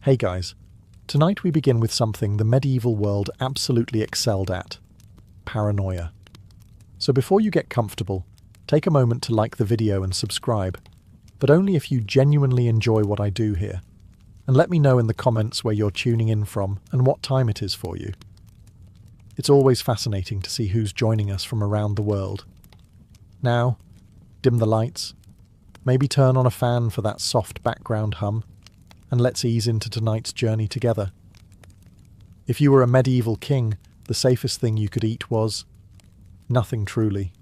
Hey guys, tonight we begin with something the medieval world absolutely excelled at: paranoia. So before you get comfortable, take a moment to like the video and subscribe, but only if you genuinely enjoy what I do here. And let me know in the comments where you're tuning in from and what time it is for you. It's always fascinating to see who's joining us from around the world. Now, dim the lights, maybe turn on a fan for that soft background hum, and let's ease into tonight's journey together. If you were a medieval king, the safest thing you could eat was nothing truly.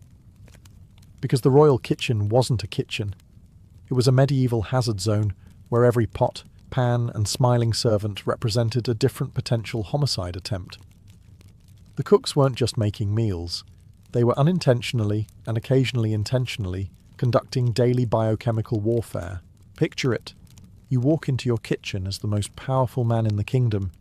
Because the royal kitchen wasn't a kitchen. It was a medieval hazard zone where every pot, pan, and smiling servant represented a different potential homicide attempt. The cooks weren't just making meals. They were unintentionally, and occasionally intentionally, conducting daily biochemical warfare. Picture it. You walk into your kitchen as the most powerful man in the kingdom,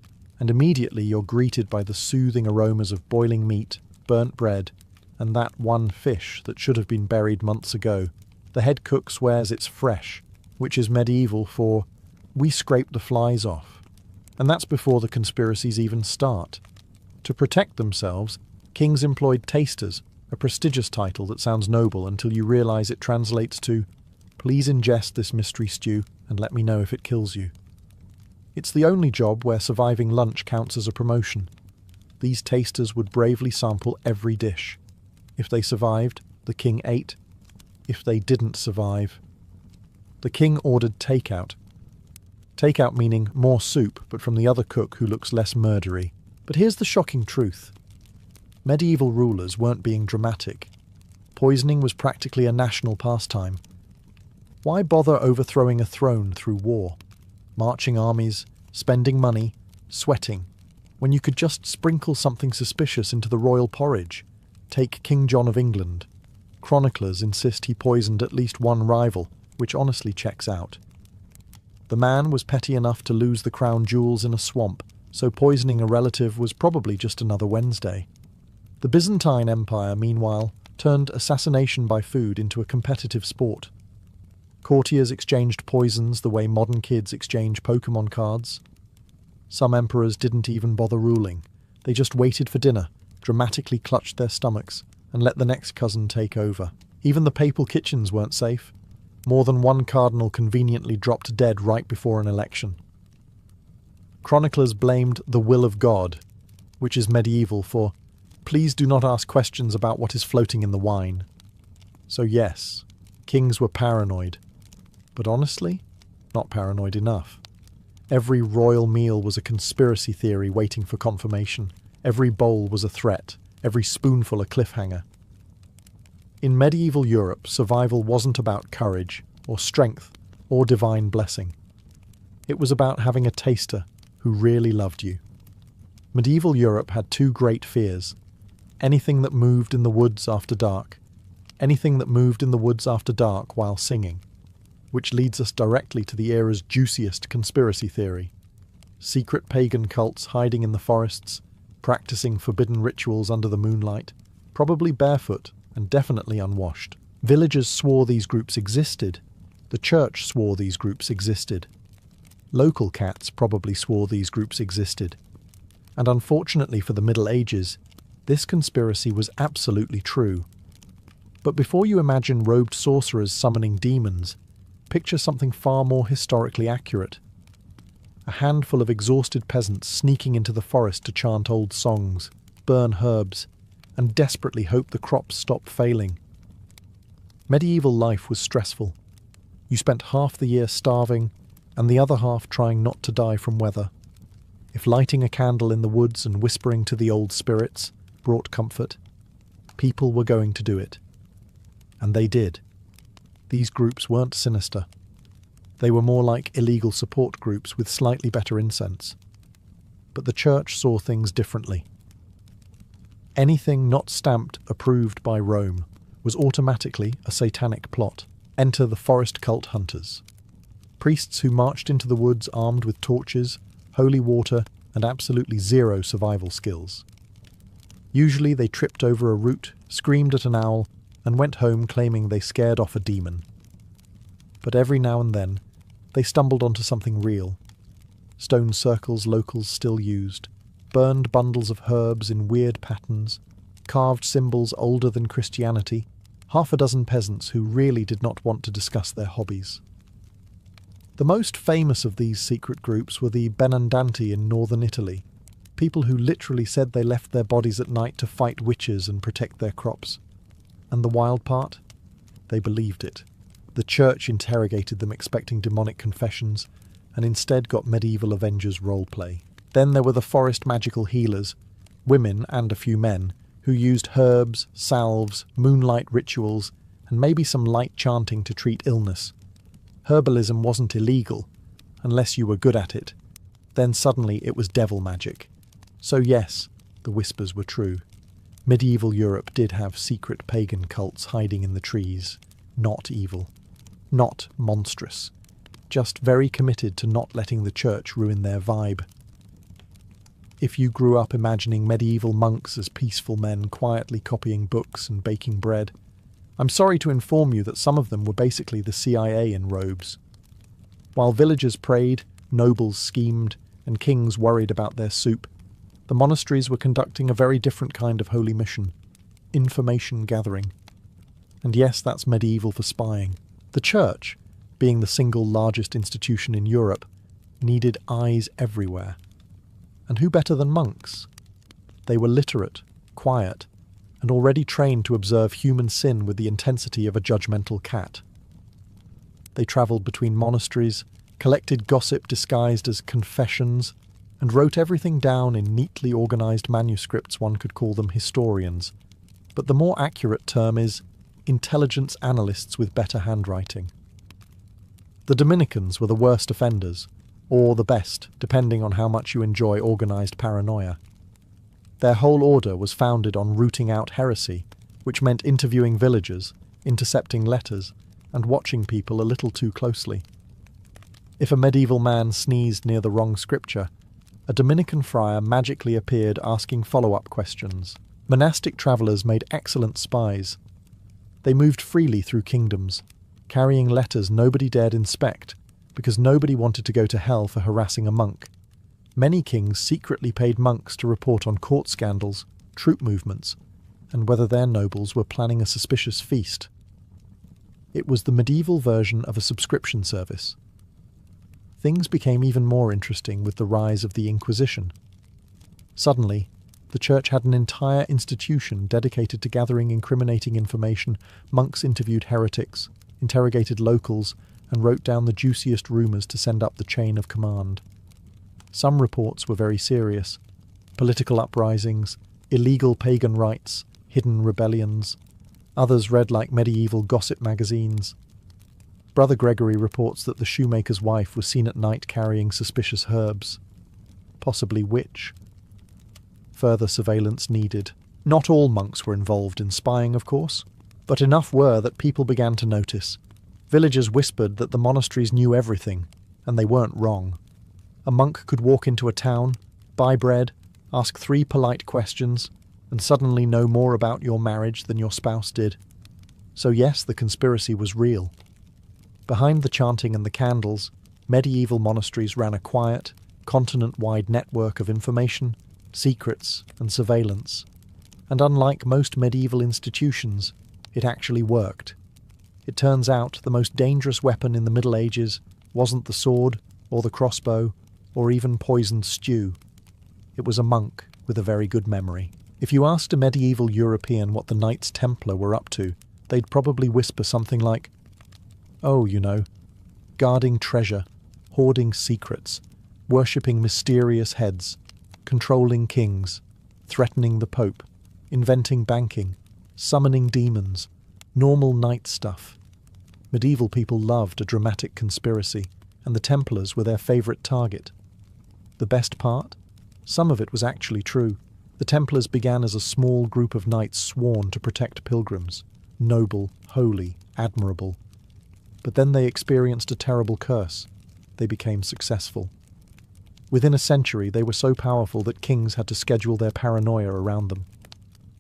and immediately you're greeted by the soothing aromas of boiling meat, burnt bread, and that one fish that should have been buried months ago. The head cook swears it's fresh, which is medieval for, "We scrape the flies off." And that's before the conspiracies even start. To protect themselves, kings employed tasters, a prestigious title that sounds noble until you realize it translates to, "Please ingest this mystery stew and let me know if it kills you." It's the only job where surviving lunch counts as a promotion. These tasters would bravely sample every dish. If they survived, the king ate. If they didn't survive, the king ordered takeout. Takeout meaning more soup, but from the other cook who looks less murdery. But here's the shocking truth. Medieval rulers weren't being dramatic. Poisoning was practically a national pastime. Why bother overthrowing a throne through war, marching armies, spending money, sweating, when you could just sprinkle something suspicious into the royal porridge? Take King John of England. Chroniclers insist he poisoned at least one rival, which honestly checks out. The man was petty enough to lose the crown jewels in a swamp, so poisoning a relative was probably just another Wednesday. The Byzantine Empire, meanwhile, turned assassination by food into a competitive sport. Courtiers exchanged poisons the way modern kids exchange Pokemon cards. Some emperors didn't even bother ruling. They just waited for dinner, dramatically clutched their stomachs, and let the next cousin take over. Even the papal kitchens weren't safe. More than one cardinal conveniently dropped dead right before an election. Chroniclers blamed the will of God, which is medieval for, "Please do not ask questions about what is floating in the wine." So yes, kings were paranoid. But honestly, not paranoid enough. Every royal meal was a conspiracy theory waiting for confirmation. Every bowl was a threat, every spoonful a cliffhanger. In medieval Europe, survival wasn't about courage, or strength, or divine blessing. It was about having a taster who really loved you. Medieval Europe had two great fears: anything that moved in the woods after dark, anything that moved in the woods after dark while singing. Which leads us directly to the era's juiciest conspiracy theory. Secret pagan cults hiding in the forests, practicing forbidden rituals under the moonlight, probably barefoot and definitely unwashed. Villagers swore these groups existed. The church swore these groups existed. Local cats probably swore these groups existed. And unfortunately for the Middle Ages, this conspiracy was absolutely true. But before you imagine robed sorcerers summoning demons, picture something far more historically accurate. A handful of exhausted peasants sneaking into the forest to chant old songs, burn herbs, and desperately hope the crops stop failing. Medieval life was stressful. You spent half the year starving, and the other half trying not to die from weather. If lighting a candle in the woods and whispering to the old spirits brought comfort, people were going to do it. And they did. These groups weren't sinister. They were more like illegal support groups with slightly better incense. But the church saw things differently. Anything not stamped approved by Rome was automatically a satanic plot. Enter the forest cult hunters. Priests who marched into the woods armed with torches, holy water, and absolutely zero survival skills. Usually they tripped over a root, screamed at an owl, and went home claiming they scared off a demon. But every now and then, they stumbled onto something real. stone circles locals still used, burned bundles of herbs in weird patterns, carved symbols older than Christianity, half a dozen peasants who really did not want to discuss their hobbies. The most famous of these secret groups were the Benandanti in northern Italy, people who literally said they left their bodies at night to fight witches and protect their crops. And the wild part? They believed it. The church interrogated them expecting demonic confessions, and instead got medieval Avengers roleplay. Then there were the forest magical healers, women and a few men, who used herbs, salves, moonlight rituals, and maybe some light chanting to treat illness. Herbalism wasn't illegal, unless you were good at it. Then suddenly it was devil magic. So yes, the whispers were true. Medieval Europe did have secret pagan cults hiding in the trees. Not evil. Not monstrous. Just very committed to not letting the church ruin their vibe. If you grew up imagining medieval monks as peaceful men quietly copying books and baking bread, I'm sorry to inform you that some of them were basically the CIA in robes. While villagers prayed, nobles schemed, and kings worried about their soup, the monasteries were conducting a very different kind of holy mission: information gathering. And yes, that's medieval for spying. The church, being the single largest institution in Europe, needed eyes everywhere. And who better than monks? They were literate, quiet, and already trained to observe human sin with the intensity of a judgmental cat. They travelled between monasteries, collected gossip disguised as confessions, and wrote everything down in neatly organised manuscripts. One could call them historians, but the more accurate term is intelligence analysts with better handwriting. The Dominicans were the worst offenders, or the best, depending on how much you enjoy organised paranoia. Their whole order was founded on rooting out heresy, which meant interviewing villagers, intercepting letters, and watching people a little too closely. If a medieval man sneezed near the wrong scripture, a Dominican friar magically appeared asking follow-up questions. Monastic travellers made excellent spies. They moved freely through kingdoms, carrying letters nobody dared inspect, because nobody wanted to go to hell for harassing a monk. Many kings secretly paid monks to report on court scandals, troop movements, and whether their nobles were planning a suspicious feast. It was the medieval version of a subscription service. Things became even more interesting with the rise of the Inquisition. Suddenly, the church had an entire institution dedicated to gathering incriminating information. Monks interviewed heretics, interrogated locals, and wrote down the juiciest rumours to send up the chain of command. Some reports were very serious: political uprisings, illegal pagan rites, hidden rebellions. Others read like medieval gossip magazines. Brother Gregory reports that the shoemaker's wife was seen at night carrying suspicious herbs. Possibly witch. Further surveillance needed. Not all monks were involved in spying, of course, but enough were that people began to notice. Villagers whispered that the monasteries knew everything, and they weren't wrong. A monk could walk into a town, buy bread, ask 3 polite questions, and suddenly know more about your marriage than your spouse did. So yes, the conspiracy was real. Behind the chanting and the candles, medieval monasteries ran a quiet, continent-wide network of information, secrets, and surveillance. And unlike most medieval institutions, it actually worked. It turns out the most dangerous weapon in the Middle Ages wasn't the sword, or the crossbow, or even poisoned stew. It was a monk with a very good memory. If you asked a medieval European what the Knights Templar were up to, they'd probably whisper something like, "Oh, you know, guarding treasure, hoarding secrets, worshipping mysterious heads, controlling kings, threatening the Pope, inventing banking, summoning demons, normal knight stuff." Medieval people loved a dramatic conspiracy, and the Templars were their favourite target. The best part? Some of it was actually true. The Templars began as a small group of knights sworn to protect pilgrims. Noble, holy, admirable. But then they experienced a terrible curse. They became successful. Within a century, they were so powerful that kings had to schedule their paranoia around them.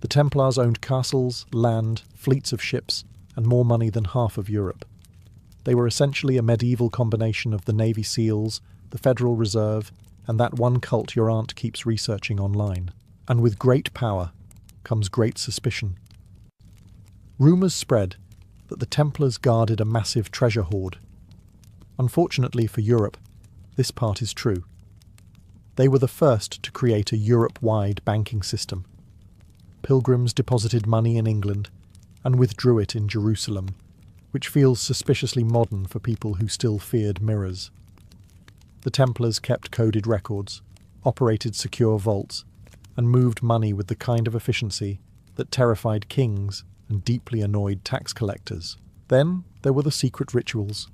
The Templars owned castles, land, fleets of ships, and more money than half of Europe. They were essentially a medieval combination of the Navy SEALs, the Federal Reserve, and that one cult your aunt keeps researching online. And with great power comes great suspicion. Rumours spread that the Templars guarded a massive treasure hoard. Unfortunately for Europe, this part is true. They were the first to create a Europe-wide banking system. Pilgrims deposited money in England and withdrew it in Jerusalem, which feels suspiciously modern for people who still feared mirrors. The Templars kept coded records, operated secure vaults, and moved money with the kind of efficiency that terrified kings and deeply annoyed tax collectors. Then there were the secret rituals.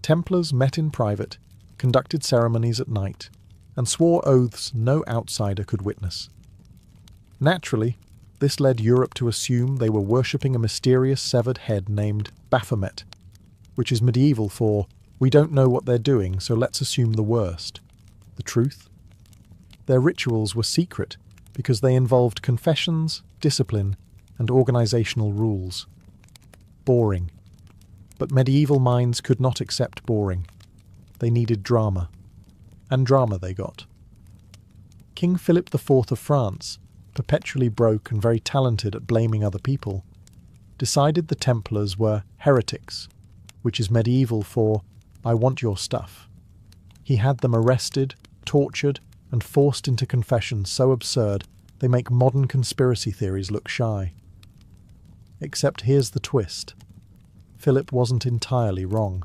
Templars met in private, conducted ceremonies at night, and swore oaths no outsider could witness. Naturally, this led Europe to assume they were worshipping a mysterious severed head named Baphomet, which is medieval for, we don't know what they're doing, so let's assume the worst. The truth? Their rituals were secret because they involved confessions, discipline, and organizational rules. Boring. But medieval minds could not accept boring. They needed drama. And drama they got. King Philip IV of France, perpetually broke and very talented at blaming other people, decided the Templars were heretics, which is medieval for, I want your stuff. He had them arrested, tortured, and forced into confessions so absurd they make modern conspiracy theories look shy. Except here's the twist. Philip wasn't entirely wrong.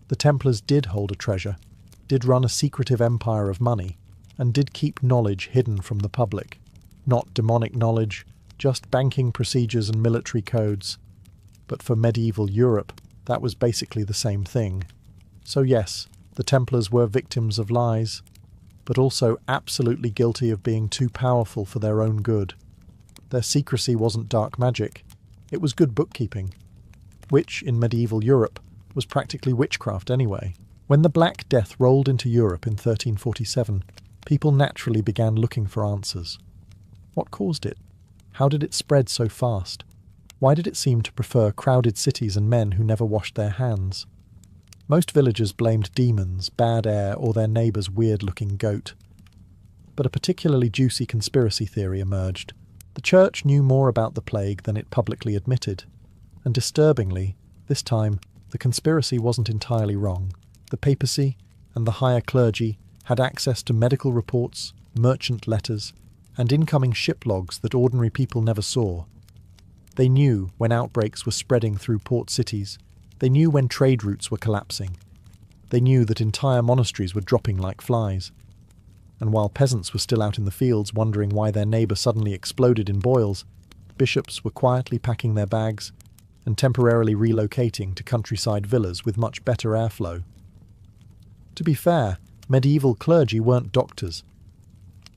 The Templars did hold a treasure, did run a secretive empire of money, and did keep knowledge hidden from the public. Not demonic knowledge, just banking procedures and military codes. But for medieval Europe, that was basically the same thing. So yes, the Templars were victims of lies, but also absolutely guilty of being too powerful for their own good. Their secrecy wasn't dark magic, it was good bookkeeping, which, in medieval Europe, was practically witchcraft anyway. When the Black Death rolled into Europe in 1347, people naturally began looking for answers. What caused it? How did it spread so fast? Why did it seem to prefer crowded cities and men who never washed their hands? Most villagers blamed demons, bad air, or their neighbour's weird-looking goat. But a particularly juicy conspiracy theory emerged. The church knew more about the plague than it publicly admitted. And disturbingly, this time, the conspiracy wasn't entirely wrong. The papacy and the higher clergy had access to medical reports, merchant letters, and incoming ship logs that ordinary people never saw. They knew when outbreaks were spreading through port cities. They knew when trade routes were collapsing. They knew that entire monasteries were dropping like flies. And while peasants were still out in the fields wondering why their neighbour suddenly exploded in boils, bishops were quietly packing their bags and temporarily relocating to countryside villas with much better airflow. To be fair, medieval clergy weren't doctors.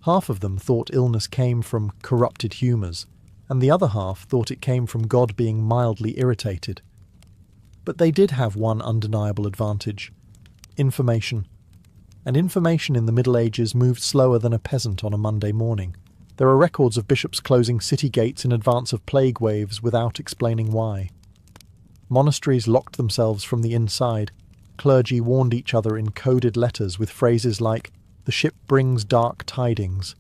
Half of them thought illness came from corrupted humours, and the other half thought it came from God being mildly irritated. But they did have one undeniable advantage: information. And information in the Middle Ages moved slower than a peasant on a Monday morning. There are records of bishops closing city gates in advance of plague waves without explaining why. Monasteries locked themselves from the inside. Clergy warned each other in coded letters with phrases like, "The ship brings dark tidings,"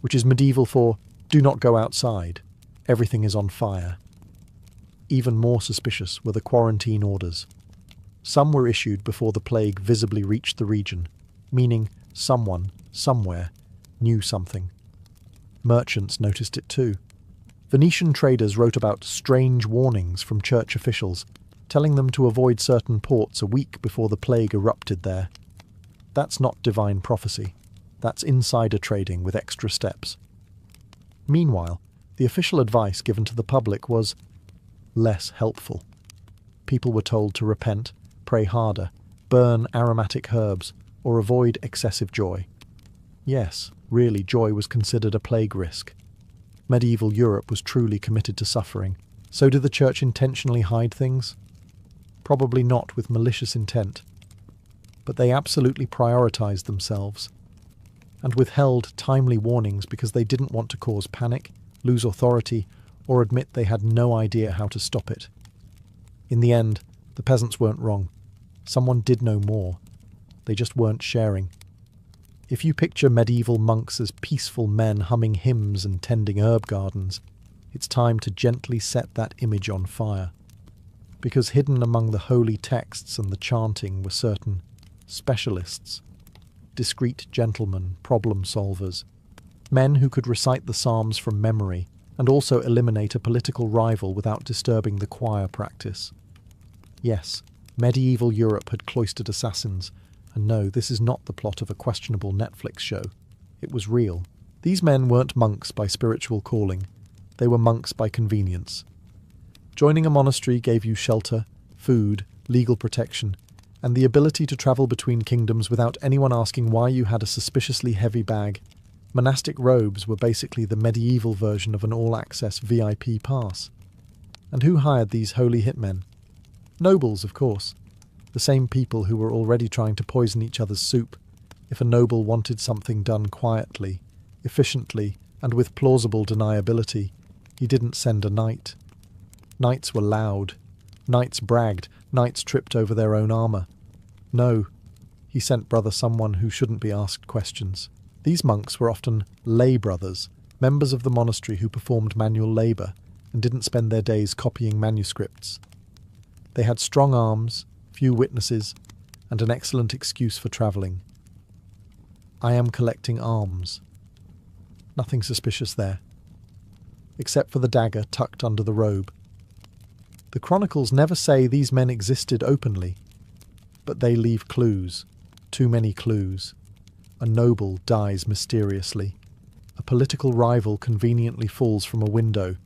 which is medieval for, "Do not go outside. Everything is on fire." Even more suspicious were the quarantine orders. Some were issued before the plague visibly reached the region, meaning someone, somewhere, knew something. Merchants noticed it too. Venetian traders wrote about strange warnings from church officials, telling them to avoid certain ports a week before the plague erupted there. That's not divine prophecy. That's insider trading with extra steps. Meanwhile, the official advice given to the public was less helpful. People were told to repent, pray harder, burn aromatic herbs, or avoid excessive joy. Yes, really, joy was considered a plague risk. Medieval Europe was truly committed to suffering. So did the church intentionally hide things? Probably not with malicious intent. But they absolutely prioritized themselves, and withheld timely warnings because they didn't want to cause panic, lose authority, or admit they had no idea how to stop it. In the end, the peasants weren't wrong. Someone did know more. they just weren't sharing. If you picture medieval monks as peaceful men humming hymns and tending herb gardens, it's time to gently set that image on fire. Because hidden among the holy texts and the chanting were certain specialists, discreet gentlemen, problem solvers, men who could recite the Psalms from memory and also eliminate a political rival without disturbing the choir practice. Yes, medieval Europe had cloistered assassins, and no, this is not the plot of a questionable Netflix show. It was real. These men weren't monks by spiritual calling, they were monks by convenience. Joining a monastery gave you shelter, food, legal protection, and the ability to travel between kingdoms without anyone asking why you had a suspiciously heavy bag. Monastic robes were basically the medieval version of an all-access VIP pass. And who hired these holy hitmen? Nobles, of course. The same people who were already trying to poison each other's soup. If a noble wanted something done quietly, efficiently, and with plausible deniability, he didn't send a knight. Knights were loud. Knights bragged. Knights tripped over their own armour. No, he sent brother someone who shouldn't be asked questions. These monks were often lay brothers, members of the monastery who performed manual labour and didn't spend their days copying manuscripts. They had strong arms, few witnesses, and an excellent excuse for travelling. I am collecting alms. Nothing suspicious there, except for the dagger tucked under the robe. The chronicles never say these men existed openly, but they leave clues, too many clues. A noble dies mysteriously. A political rival conveniently falls from a window.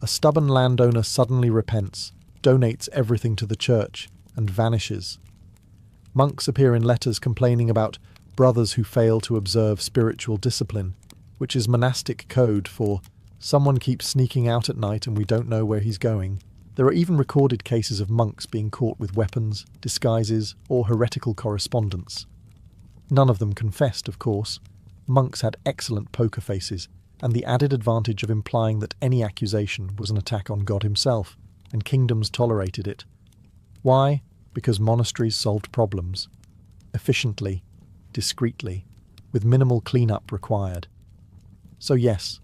A stubborn landowner suddenly repents, donates everything to the church, and vanishes. Monks appear in letters complaining about brothers who fail to observe spiritual discipline, which is monastic code for someone keeps sneaking out at night and we don't know where he's going. There are even recorded cases of monks being caught with weapons, disguises, or heretical correspondence. None of them confessed, of course. Monks had excellent poker faces, and the added advantage of implying that any accusation was an attack on God himself, and kingdoms tolerated it. Why? Because monasteries solved problems. Efficiently, discreetly, with minimal clean-up required. So yes,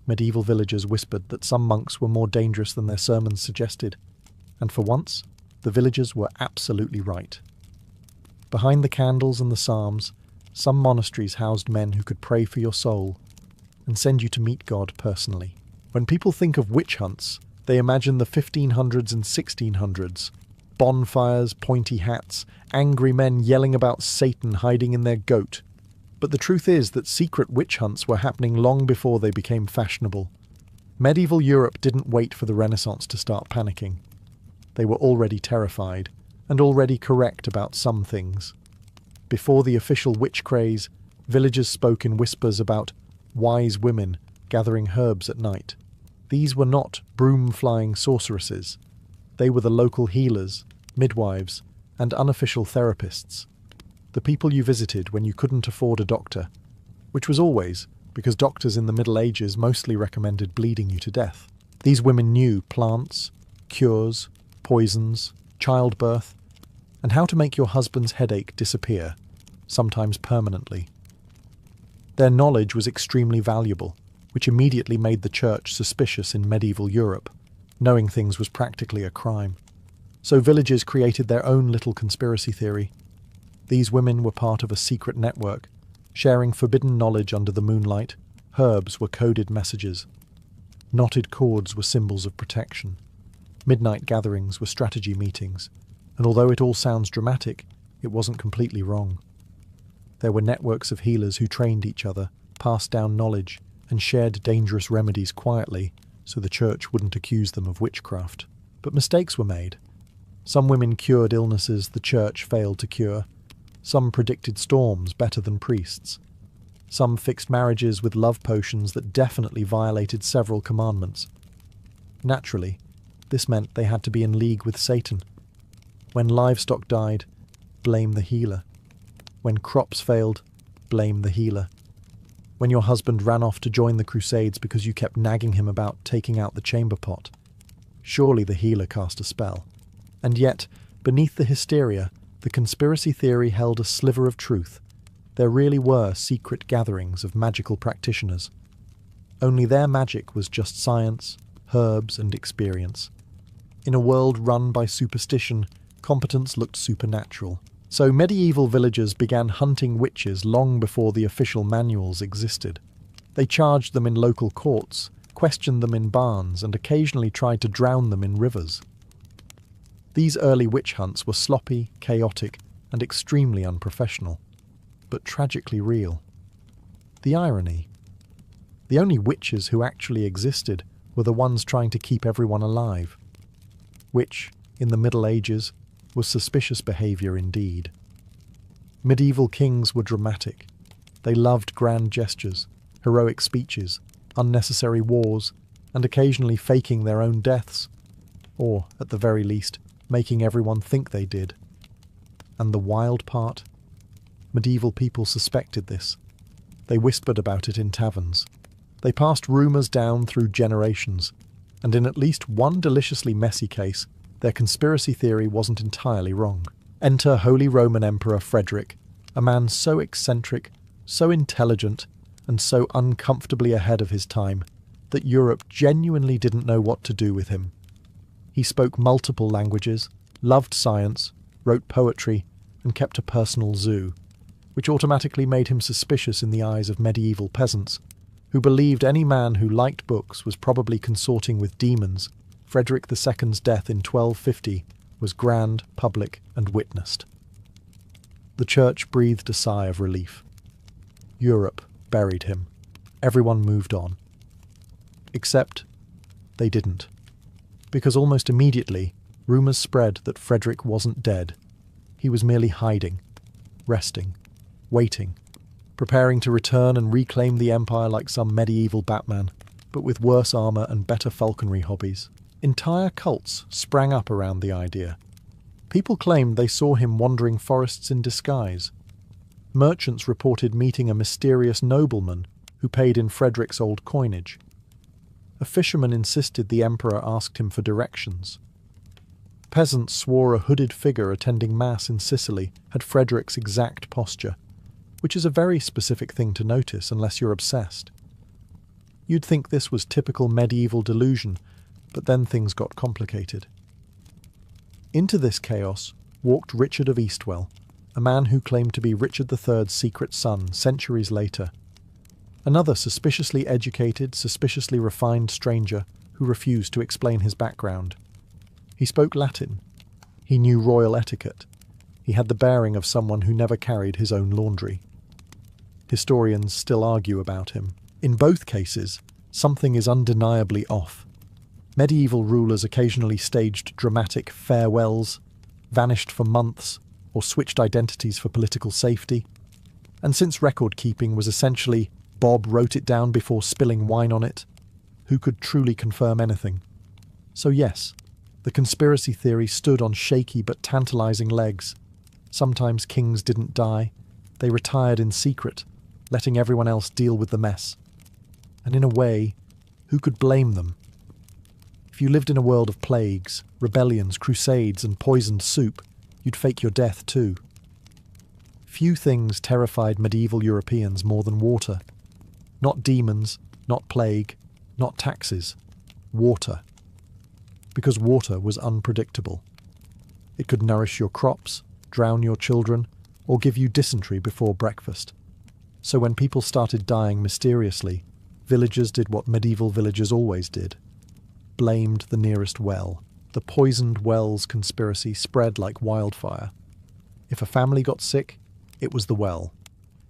medieval villagers whispered that some monks were more dangerous than their sermons suggested, and for once, the villagers were absolutely right. Behind the candles and the psalms, some monasteries housed men who could pray for your soul and send you to meet God personally. When people think of witch hunts, they imagine the 1500s and 1600s. Bonfires, pointy hats, angry men yelling about Satan hiding in their goat. But the truth is that secret witch hunts were happening long before they became fashionable. Medieval Europe didn't wait for the Renaissance to start panicking. They were already terrified, and already correct about some things. Before the official witch craze, villagers spoke in whispers about wise women gathering herbs at night. These were not broom-flying sorceresses. They were the local healers, midwives, and unofficial therapists. The people you visited when you couldn't afford a doctor, which was always because doctors in the Middle Ages mostly recommended bleeding you to death. These women knew plants, cures, poisons, childbirth, and how to make your husband's headache disappear, sometimes permanently. Their knowledge was extremely valuable, which immediately made the church suspicious in medieval Europe. Knowing things was practically a crime. So villagers created their own little conspiracy theory. These women were part of a secret network, sharing forbidden knowledge under the moonlight. Herbs were coded messages. Knotted cords were symbols of protection. Midnight gatherings were strategy meetings, and although it all sounds dramatic, it wasn't completely wrong. There were networks of healers who trained each other, passed down knowledge, and shared dangerous remedies quietly so the church wouldn't accuse them of witchcraft. But mistakes were made. Some women cured illnesses the church failed to cure. Some predicted storms better than priests. Some fixed marriages with love potions that definitely violated several commandments. Naturally, this meant they had to be in league with Satan. When livestock died, blame the healer. When crops failed, blame the healer. When your husband ran off to join the Crusades because you kept nagging him about taking out the chamber pot, surely the healer cast a spell. And yet, beneath the hysteria, the conspiracy theory held a sliver of truth. There really were secret gatherings of magical practitioners. Only their magic was just science, herbs, and experience. In a world run by superstition, competence looked supernatural. So medieval villagers began hunting witches long before the official manuals existed. They charged them in local courts, questioned them in barns, and occasionally tried to drown them in rivers. These early witch hunts were sloppy, chaotic, and extremely unprofessional, but tragically real. The irony. The only witches who actually existed were the ones trying to keep everyone alive, which, in the Middle Ages, was suspicious behaviour indeed. Medieval kings were dramatic. They loved grand gestures, heroic speeches, unnecessary wars, and occasionally faking their own deaths, or, at the very least, making everyone think they did. And the wild part? Medieval people suspected this. They whispered about it in taverns. They passed rumours down through generations, and in at least one deliciously messy case, their conspiracy theory wasn't entirely wrong. Enter Holy Roman Emperor Frederick, a man so eccentric, so intelligent, and so uncomfortably ahead of his time that Europe genuinely didn't know what to do with him. He spoke multiple languages, loved science, wrote poetry, and kept a personal zoo, which automatically made him suspicious in the eyes of medieval peasants, who believed any man who liked books was probably consorting with demons. Frederick II's death in 1250 was grand, public, and witnessed. The church breathed a sigh of relief. Europe buried him. Everyone moved on. Except they didn't. Because almost immediately, rumours spread that Frederick wasn't dead. He was merely hiding, resting, waiting, preparing to return and reclaim the empire like some medieval Batman, but with worse armour and better falconry hobbies. Entire cults sprang up around the idea. People claimed they saw him wandering forests in disguise. Merchants reported meeting a mysterious nobleman who paid in Frederick's old coinage. A fisherman insisted the emperor asked him for directions. Peasants swore a hooded figure attending mass in Sicily had Frederick's exact posture, which is a very specific thing to notice unless you're obsessed. You'd think this was typical medieval delusion, but then things got complicated. Into this chaos walked Richard of Eastwell, a man who claimed to be Richard III's secret son centuries later. Another suspiciously educated, suspiciously refined stranger who refused to explain his background. He spoke Latin. He knew royal etiquette. He had the bearing of someone who never carried his own laundry. Historians still argue about him. In both cases, something is undeniably off. Medieval rulers occasionally staged dramatic farewells, vanished for months, or switched identities for political safety. And since record-keeping was essentially Bob wrote it down before spilling wine on it, who could truly confirm anything? So yes, the conspiracy theory stood on shaky but tantalizing legs. Sometimes kings didn't die. They retired in secret, letting everyone else deal with the mess. And in a way, who could blame them? If you lived in a world of plagues, rebellions, crusades, and poisoned soup, you'd fake your death too. Few things terrified medieval Europeans more than water. Not demons, not plague, not taxes. Water. Because water was unpredictable. It could nourish your crops, drown your children, or give you dysentery before breakfast. So when people started dying mysteriously, villagers did what medieval villagers always did. Blamed the nearest well. The poisoned wells conspiracy spread like wildfire. If a family got sick, it was the well.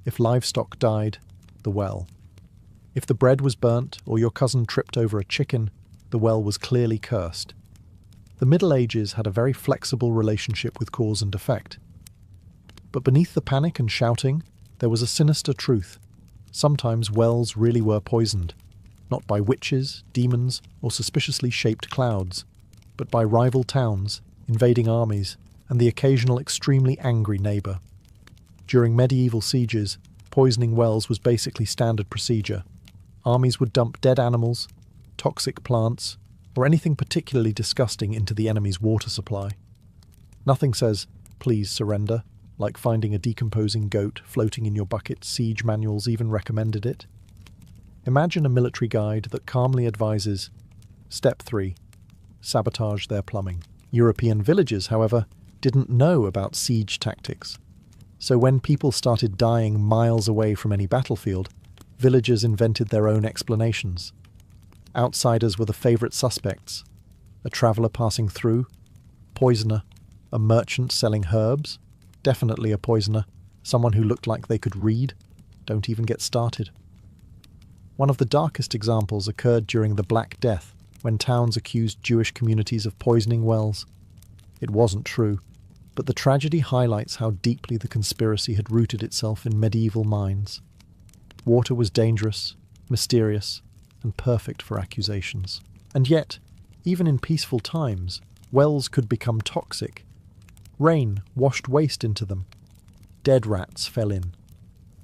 If livestock died, the well. If the bread was burnt or your cousin tripped over a chicken, the well was clearly cursed. The Middle Ages had a very flexible relationship with cause and effect. But beneath the panic and shouting, there was a sinister truth. Sometimes wells really were poisoned. Not by witches, demons, or suspiciously shaped clouds, but by rival towns, invading armies, and the occasional extremely angry neighbour. During medieval sieges, poisoning wells was basically standard procedure. Armies would dump dead animals, toxic plants, or anything particularly disgusting into the enemy's water supply. Nothing says, please surrender, like finding a decomposing goat floating in your bucket. Siege manuals even recommended it. Imagine a military guide that calmly advises, Step 3, sabotage their plumbing. European villagers, however, didn't know about siege tactics. So when people started dying miles away from any battlefield, villagers invented their own explanations. Outsiders were the favourite suspects. A traveller passing through, poisoner. A merchant selling herbs, definitely a poisoner. Someone who looked like they could read, don't even get started. One of the darkest examples occurred during the Black Death, when towns accused Jewish communities of poisoning wells. It wasn't true, but the tragedy highlights how deeply the conspiracy had rooted itself in medieval minds. Water was dangerous, mysterious, and perfect for accusations. And yet, even in peaceful times, wells could become toxic. Rain washed waste into them. Dead rats fell in.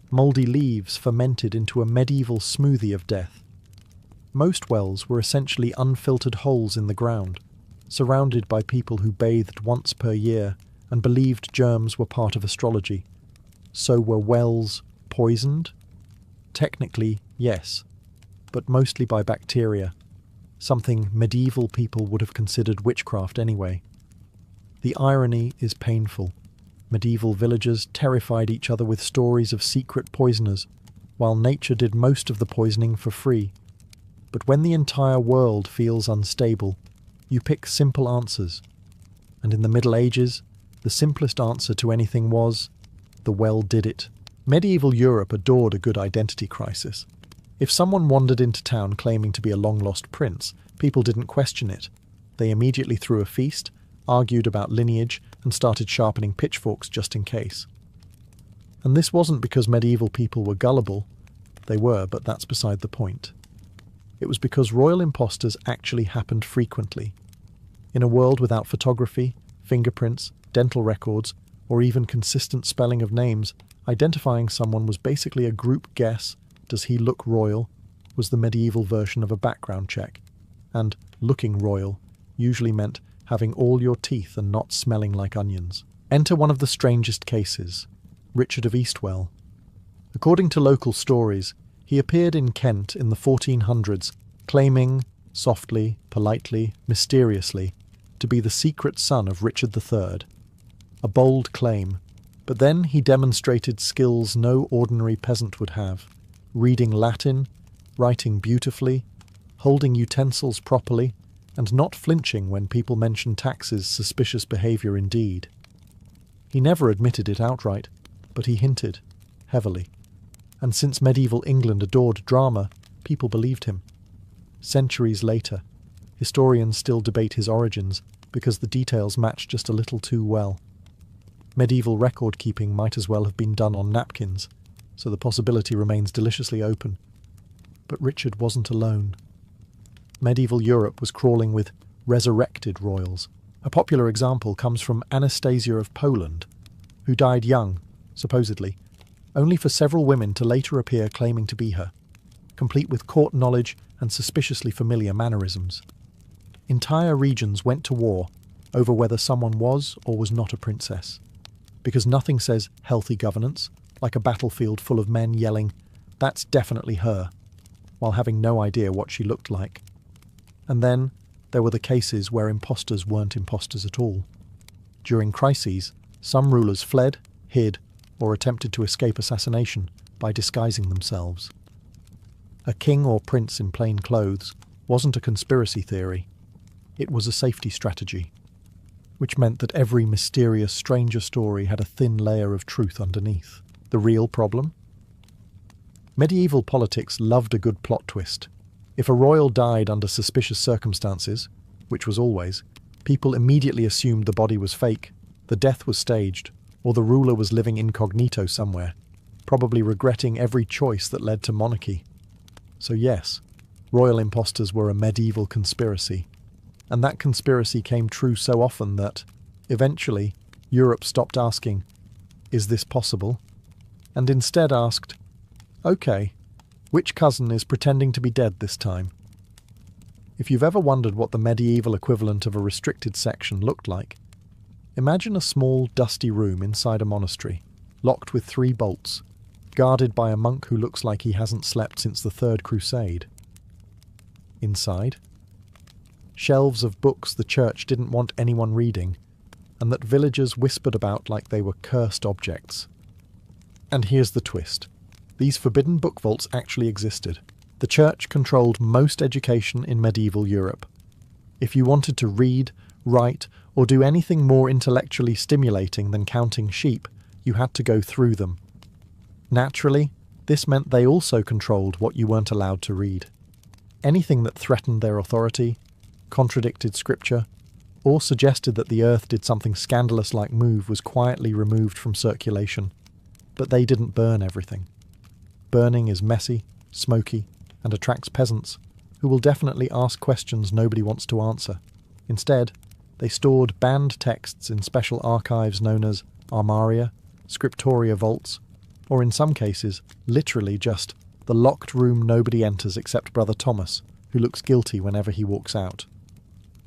Mouldy leaves fermented into a medieval smoothie of death. Most wells were essentially unfiltered holes in the ground, surrounded by people who bathed once per year and believed germs were part of astrology. So were wells poisoned? Technically, yes, but mostly by bacteria, something medieval people would have considered witchcraft anyway. The irony is painful. Medieval villagers terrified each other with stories of secret poisoners, while nature did most of the poisoning for free. But when the entire world feels unstable, you pick simple answers. And in the Middle Ages, the simplest answer to anything was, the well did it. Medieval Europe adored a good identity crisis. If someone wandered into town claiming to be a long-lost prince, people didn't question it. They immediately threw a feast, argued about lineage, and started sharpening pitchforks just in case. And this wasn't because medieval people were gullible. They were, but that's beside the point. It was because royal imposters actually happened frequently. In a world without photography, fingerprints, dental records, or even consistent spelling of names, identifying someone was basically a group guess. Does he look royal? Was the medieval version of a background check. And looking royal usually meant having all your teeth and not smelling like onions. Enter one of the strangest cases, Richard of Eastwell. According to local stories, he appeared in Kent in the 1400s, claiming, softly, politely, mysteriously, to be the secret son of Richard III. A bold claim, but then he demonstrated skills no ordinary peasant would have, reading Latin, writing beautifully, holding utensils properly, and not flinching when people mentioned taxes. Suspicious behaviour indeed. He never admitted it outright, but he hinted, heavily. And since medieval England adored drama, people believed him. Centuries later, historians still debate his origins because the details match just a little too well. Medieval record-keeping might as well have been done on napkins, so the possibility remains deliciously open. But Richard wasn't alone. Medieval Europe was crawling with resurrected royals. A popular example comes from Anastasia of Poland, who died young, supposedly, only for several women to later appear claiming to be her, complete with court knowledge and suspiciously familiar mannerisms. Entire regions went to war over whether someone was or was not a princess, because nothing says healthy governance, like a battlefield full of men yelling, "That's definitely her," while having no idea what she looked like. And then there were the cases where imposters weren't imposters at all. During crises, some rulers fled, hid, or attempted to escape assassination by disguising themselves. A king or prince in plain clothes wasn't a conspiracy theory. It was a safety strategy, which meant that every mysterious stranger story had a thin layer of truth underneath. The real problem? Medieval politics loved a good plot twist. If a royal died under suspicious circumstances, which was always, people immediately assumed the body was fake, the death was staged, or the ruler was living incognito somewhere, probably regretting every choice that led to monarchy. So yes, royal imposters were a medieval conspiracy, and that conspiracy came true so often that, eventually, Europe stopped asking, "Is this possible?" and instead asked, "Okay, which cousin is pretending to be dead this time?" If you've ever wondered what the medieval equivalent of a restricted section looked like, Imagine a small, dusty room inside a monastery, locked with 3 bolts, guarded by a monk who looks like he hasn't slept since the Third Crusade. Inside, shelves of books the church didn't want anyone reading, and that villagers whispered about like they were cursed objects. And here's the twist. These forbidden book vaults actually existed. The church controlled most education in medieval Europe. If you wanted to read, write, or do anything more intellectually stimulating than counting sheep, you had to go through them. Naturally, this meant they also controlled what you weren't allowed to read. Anything that threatened their authority, contradicted scripture, or suggested that the earth did something scandalous like move was quietly removed from circulation. But they didn't burn everything. Burning is messy, smoky, and attracts peasants, who will definitely ask questions nobody wants to answer. Instead, they stored banned texts in special archives known as armaria, scriptoria vaults, or in some cases, literally just the locked room nobody enters except Brother Thomas, who looks guilty whenever he walks out.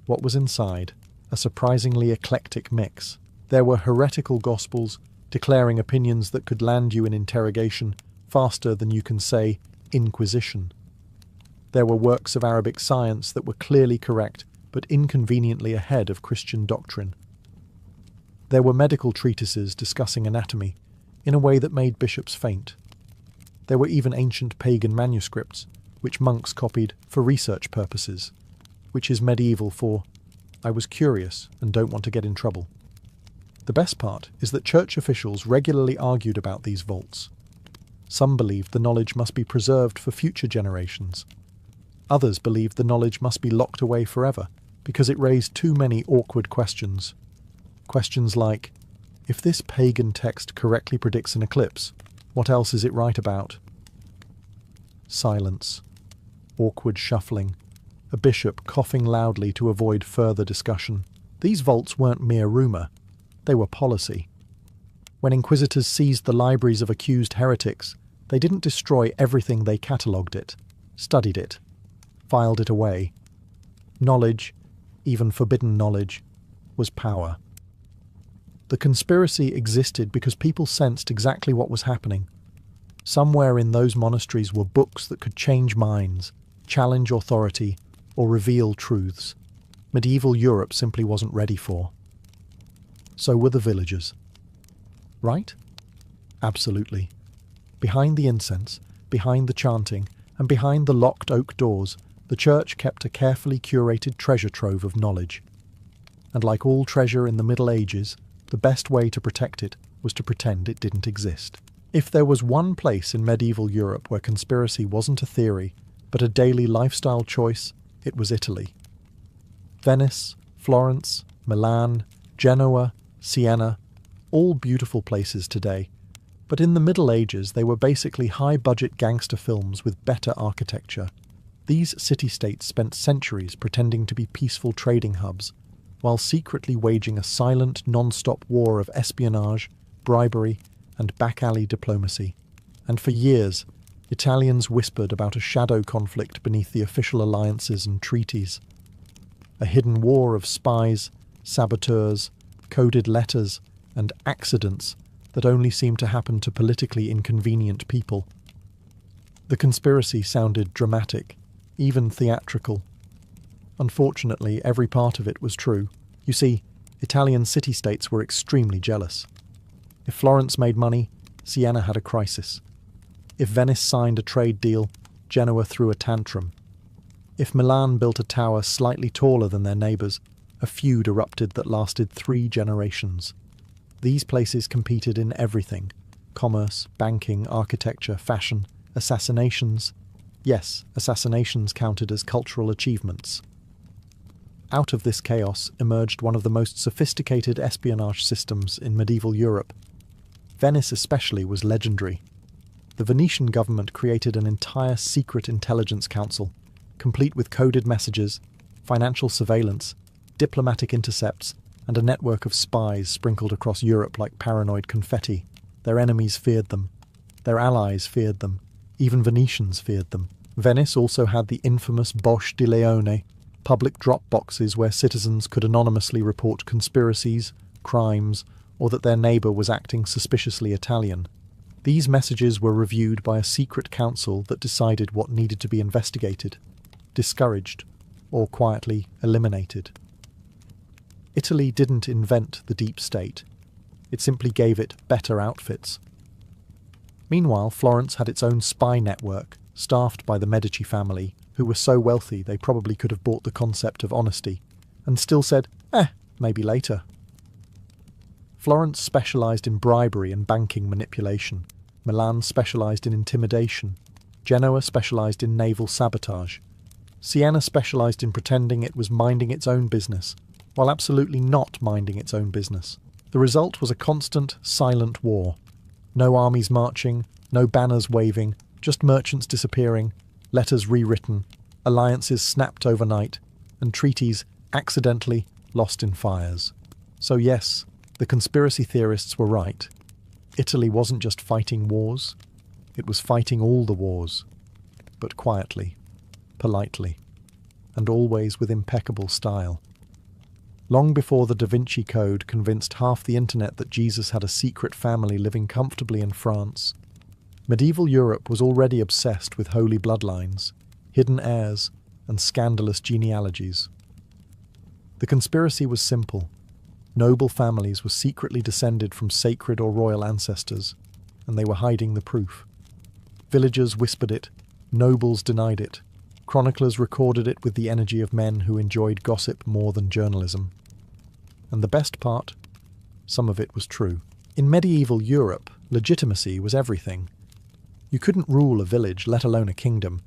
What was inside? A surprisingly eclectic mix. There were heretical gospels, declaring opinions that could land you in interrogation faster than you can say Inquisition. There were works of Arabic science that were clearly correct, but inconveniently ahead of Christian doctrine. There were medical treatises discussing anatomy in a way that made bishops faint. There were even ancient pagan manuscripts, which monks copied for research purposes, which is medieval for, I was curious and don't want to get in trouble. The best part is that church officials regularly argued about these vaults. Some believed the knowledge must be preserved for future generations. Others believed the knowledge must be locked away forever because it raised too many awkward questions. Questions like, if this pagan text correctly predicts an eclipse, what else is it right about? Silence. Awkward shuffling. A bishop coughing loudly to avoid further discussion. These vaults weren't mere rumour. They were policy. When inquisitors seized the libraries of accused heretics, they didn't destroy everything, they catalogued it, studied it, filed it away. Knowledge, even forbidden knowledge, was power. The conspiracy existed because people sensed exactly what was happening. Somewhere in those monasteries were books that could change minds, challenge authority, or reveal truths medieval Europe simply wasn't ready for. So were the villagers. Right? Absolutely. Behind the incense, behind the chanting, and behind the locked oak doors, the church kept a carefully curated treasure trove of knowledge. And like all treasure in the Middle Ages, the best way to protect it was to pretend it didn't exist. If there was one place in medieval Europe where conspiracy wasn't a theory, but a daily lifestyle choice, it was Italy. Venice, Florence, Milan, Genoa, Siena, all beautiful places today, but in the Middle Ages they were basically high-budget gangster films with better architecture. These city-states spent centuries pretending to be peaceful trading hubs, while secretly waging a silent, non-stop war of espionage, bribery, and back-alley diplomacy. And for years, Italians whispered about a shadow conflict beneath the official alliances and treaties. A hidden war of spies, saboteurs, coded letters, and accidents that only seemed to happen to politically inconvenient people. The conspiracy sounded dramatic, even theatrical. Unfortunately, every part of it was true. You see, Italian city-states were extremely jealous. If Florence made money, Siena had a crisis. If Venice signed a trade deal, Genoa threw a tantrum. If Milan built a tower slightly taller than their neighbours, a feud erupted that lasted 3 generations. These places competed in everything: commerce, banking, architecture, fashion, assassinations. Yes, assassinations counted as cultural achievements. Out of this chaos emerged one of the most sophisticated espionage systems in medieval Europe. Venice especially was legendary. The Venetian government created an entire secret intelligence council, complete with coded messages, financial surveillance, diplomatic intercepts, and a network of spies sprinkled across Europe like paranoid confetti. Their enemies feared them. Their allies feared them. Even Venetians feared them. Venice also had the infamous Bosch di Leone, public drop boxes where citizens could anonymously report conspiracies, crimes, or that their neighbour was acting suspiciously Italian. These messages were reviewed by a secret council that decided what needed to be investigated, discouraged, or quietly eliminated. Italy didn't invent the deep state. It simply gave it better outfits. Meanwhile, Florence had its own spy network, staffed by the Medici family, who were so wealthy they probably could have bought the concept of honesty, and still said, maybe later. Florence specialised in bribery and banking manipulation. Milan specialised in intimidation. Genoa specialised in naval sabotage. Siena specialised in pretending it was minding its own business, while absolutely not minding its own business. The result was a constant, silent war. No armies marching, no banners waving, just merchants disappearing, letters rewritten, alliances snapped overnight, and treaties accidentally lost in fires. So yes, the conspiracy theorists were right. Italy wasn't just fighting wars, it was fighting all the wars, but quietly, politely, and always with impeccable style. Long before the Da Vinci Code convinced half the internet that Jesus had a secret family living comfortably in France, medieval Europe was already obsessed with holy bloodlines, hidden heirs, and scandalous genealogies. The conspiracy was simple. Noble families were secretly descended from sacred or royal ancestors, and they were hiding the proof. Villagers whispered it, nobles denied it, chroniclers recorded it with the energy of men who enjoyed gossip more than journalism. And the best part? Some of it was true. In medieval Europe, legitimacy was everything. You couldn't rule a village, let alone a kingdom,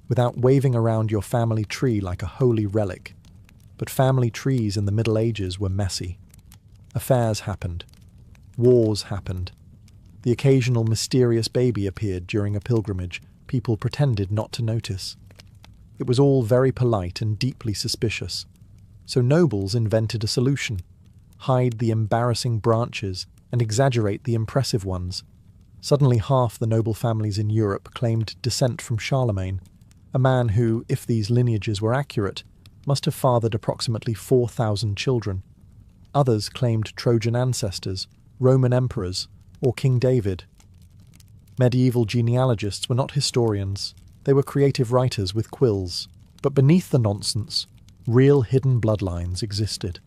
without waving around your family tree like a holy relic. But family trees in the Middle Ages were messy. Affairs happened. Wars happened. The occasional mysterious baby appeared during a pilgrimage. People pretended not to notice. It was all very polite and deeply suspicious. So nobles invented a solution. Hide the embarrassing branches and exaggerate the impressive ones. Suddenly half the noble families in Europe claimed descent from Charlemagne, a man who, if these lineages were accurate, must have fathered approximately 4,000 children. Others claimed Trojan ancestors, Roman emperors, or King David. Medieval genealogists were not historians, they were creative writers with quills. But beneath the nonsense, real hidden bloodlines existed.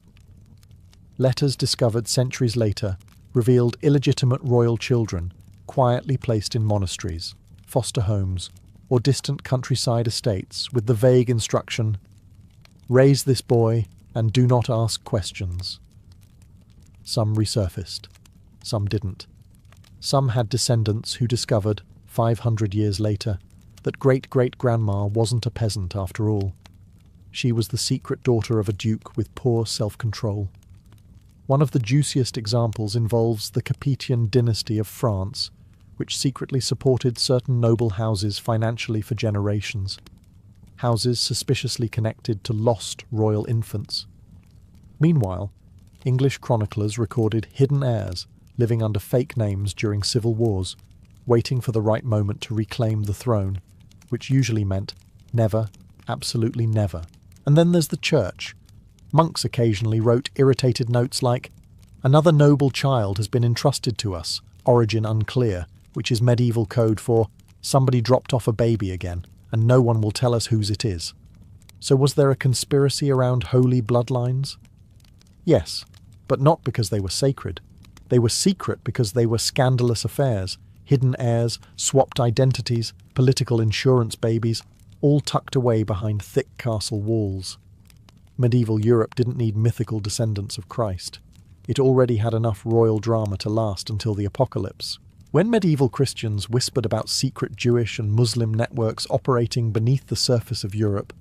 Letters discovered centuries later revealed illegitimate royal children quietly placed in monasteries, foster homes, or distant countryside estates with the vague instruction, "Raise this boy and do not ask questions." Some resurfaced, some didn't. Some had descendants who discovered, 500 years later, that great-great-grandma wasn't a peasant after all. She was the secret daughter of a duke with poor self-control. One of the juiciest examples involves the Capetian dynasty of France, which secretly supported certain noble houses financially for generations. Houses suspiciously connected to lost royal infants. Meanwhile, English chroniclers recorded hidden heirs living under fake names during civil wars, waiting for the right moment to reclaim the throne, which usually meant never, absolutely never. And then there's the church. Monks occasionally wrote irritated notes like, "Another noble child has been entrusted to us, origin unclear," which is medieval code for somebody dropped off a baby again, and no one will tell us whose it is. So was there a conspiracy around holy bloodlines? Yes, but not because they were sacred. They were secret because they were scandalous affairs, hidden heirs, swapped identities, political insurance babies, all tucked away behind thick castle walls. Medieval Europe didn't need mythical descendants of Christ. It already had enough royal drama to last until the apocalypse. When medieval Christians whispered about secret Jewish and Muslim networks operating beneath the surface of Europe,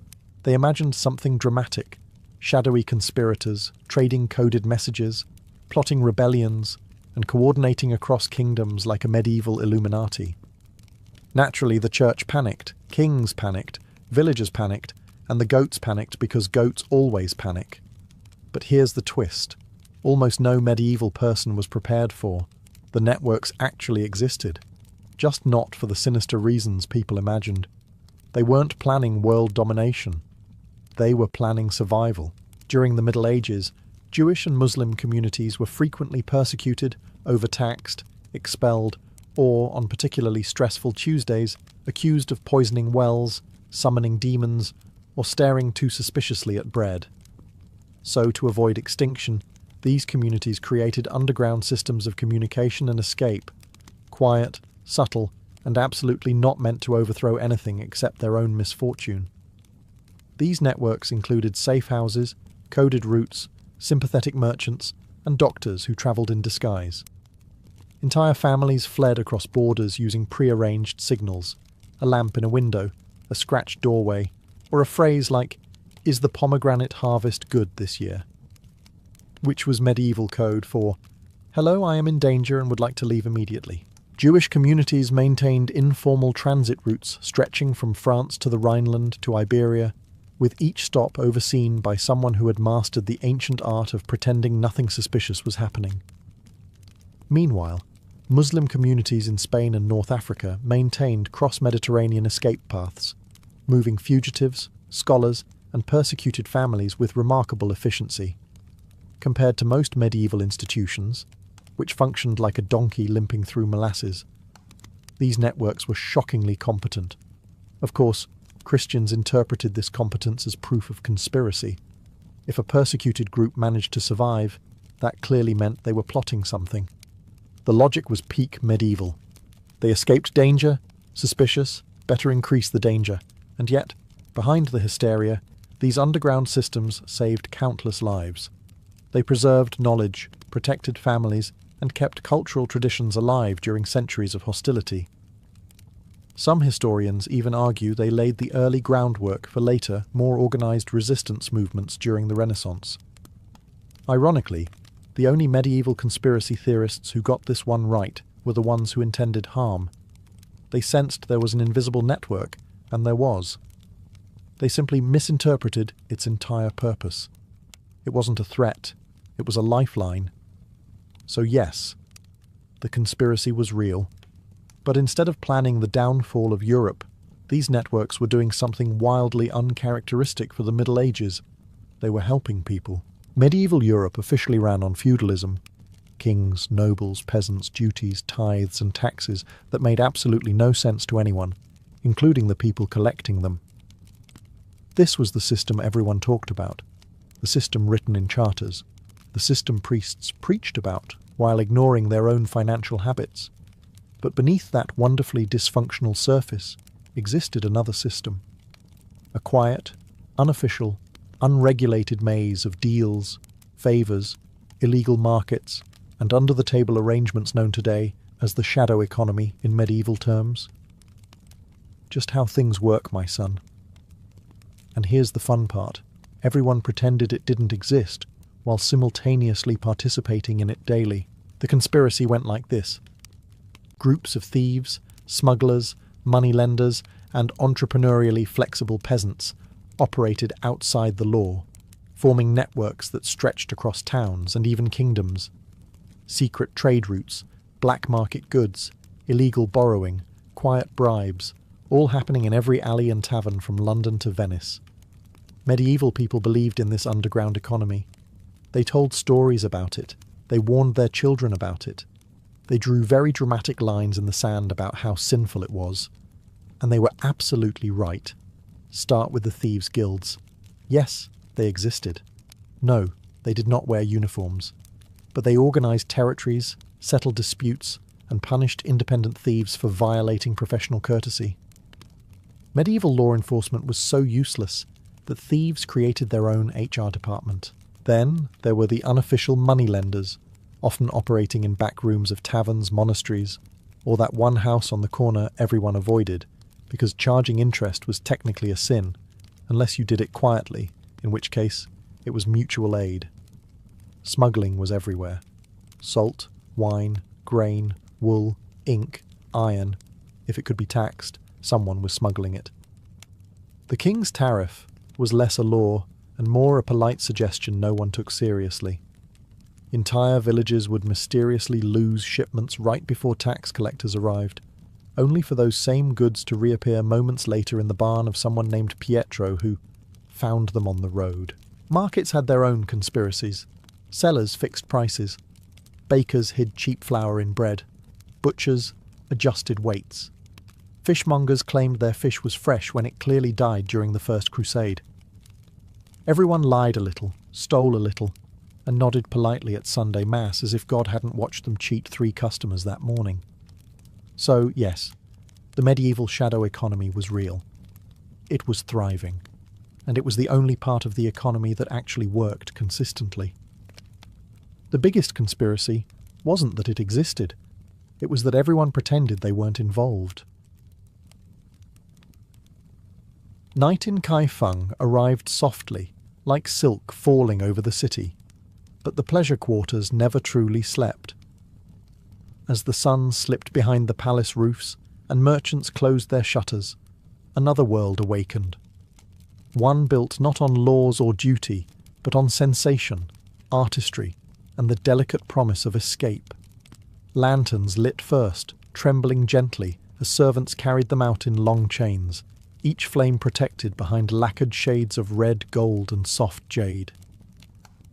they imagined something dramatic: shadowy conspirators, trading coded messages, plotting rebellions, and coordinating across kingdoms like a medieval Illuminati. Naturally, the church panicked, kings panicked, villagers panicked, and the goats panicked because goats always panic. But here's the twist. Almost no medieval person was prepared for. The networks actually existed, just not for the sinister reasons people imagined. They weren't planning world domination. They were planning survival. During the Middle Ages, Jewish and Muslim communities were frequently persecuted, overtaxed, expelled, or, on particularly stressful Tuesdays, accused of poisoning wells, summoning demons, or staring too suspiciously at bread. So, to avoid extinction, these communities created underground systems of communication and escape, quiet, subtle, and absolutely not meant to overthrow anything except their own misfortune. These networks included safe houses, coded routes, sympathetic merchants, and doctors who travelled in disguise. Entire families fled across borders using pre-arranged signals, a lamp in a window, a scratched doorway, or a phrase like, "Is the pomegranate harvest good this year?" which was medieval code for, "Hello, I am in danger and would like to leave immediately." Jewish communities maintained informal transit routes stretching from France to the Rhineland to Iberia, with each stop overseen by someone who had mastered the ancient art of pretending nothing suspicious was happening. Meanwhile, Muslim communities in Spain and North Africa maintained cross-Mediterranean escape paths, moving fugitives, scholars, and persecuted families with remarkable efficiency. Compared to most medieval institutions, which functioned like a donkey limping through molasses, these networks were shockingly competent. Of course, Christians interpreted this competence as proof of conspiracy. If a persecuted group managed to survive, that clearly meant they were plotting something. The logic was peak medieval. They escaped danger, suspicious, better increase the danger, and yet, behind the hysteria, these underground systems saved countless lives. They preserved knowledge, protected families, and kept cultural traditions alive during centuries of hostility. Some historians even argue they laid the early groundwork for later, more organised resistance movements during the Renaissance. Ironically, the only medieval conspiracy theorists who got this one right were the ones who intended harm. They sensed there was an invisible network, and there was. They simply misinterpreted its entire purpose. It wasn't a threat, it was a lifeline. So yes, the conspiracy was real. But instead of planning the downfall of Europe, these networks were doing something wildly uncharacteristic for the Middle Ages. They were helping people. Medieval Europe officially ran on feudalism. Kings, nobles, peasants, duties, tithes, and taxes that made absolutely no sense to anyone, including the people collecting them. This was the system everyone talked about, the system written in charters, the system priests preached about while ignoring their own financial habits. But beneath that wonderfully dysfunctional surface existed another system. A quiet, unofficial, unregulated maze of deals, favours, illegal markets, and under-the-table arrangements known today as the shadow economy in medieval terms. Just how things work, my son. And here's the fun part. Everyone pretended it didn't exist, while simultaneously participating in it daily. The conspiracy went like this. Groups of thieves, smugglers, moneylenders, and entrepreneurially flexible peasants operated outside the law, forming networks that stretched across towns and even kingdoms. Secret trade routes, black market goods, illegal borrowing, quiet bribes, all happening in every alley and tavern from London to Venice. Medieval people believed in this underground economy. They told stories about it. They warned their children about it. They drew very dramatic lines in the sand about how sinful it was. And they were absolutely right. Start with the thieves' guilds. Yes, they existed. No, they did not wear uniforms. But they organised territories, settled disputes, and punished independent thieves for violating professional courtesy. Medieval law enforcement was so useless that thieves created their own HR department. Then there were the unofficial moneylenders, often operating in back rooms of taverns, monasteries, or that one house on the corner everyone avoided, because charging interest was technically a sin, unless you did it quietly, in which case it was mutual aid. Smuggling was everywhere. Salt, wine, grain, wool, ink, iron. If it could be taxed, someone was smuggling it. The king's tariff was less a law and more a polite suggestion no one took seriously. Entire villages would mysteriously lose shipments right before tax collectors arrived, only for those same goods to reappear moments later in the barn of someone named Pietro who found them on the road. Markets had their own conspiracies. Sellers fixed prices. Bakers hid cheap flour in bread. Butchers adjusted weights. Fishmongers claimed their fish was fresh when it clearly died during the First Crusade. Everyone lied a little, stole a little, and nodded politely at Sunday Mass as if God hadn't watched them cheat 3 customers that morning. So, yes, the medieval shadow economy was real. It was thriving, and it was the only part of the economy that actually worked consistently. The biggest conspiracy wasn't that it existed, it was that everyone pretended they weren't involved. Night in Kaifeng arrived softly, like silk falling over the city, but the pleasure quarters never truly slept. As the sun slipped behind the palace roofs and merchants closed their shutters, another world awakened. One built not on laws or duty, but on sensation, artistry, and the delicate promise of escape. Lanterns lit first, trembling gently as servants carried them out in long chains, each flame protected behind lacquered shades of red, gold, and soft jade.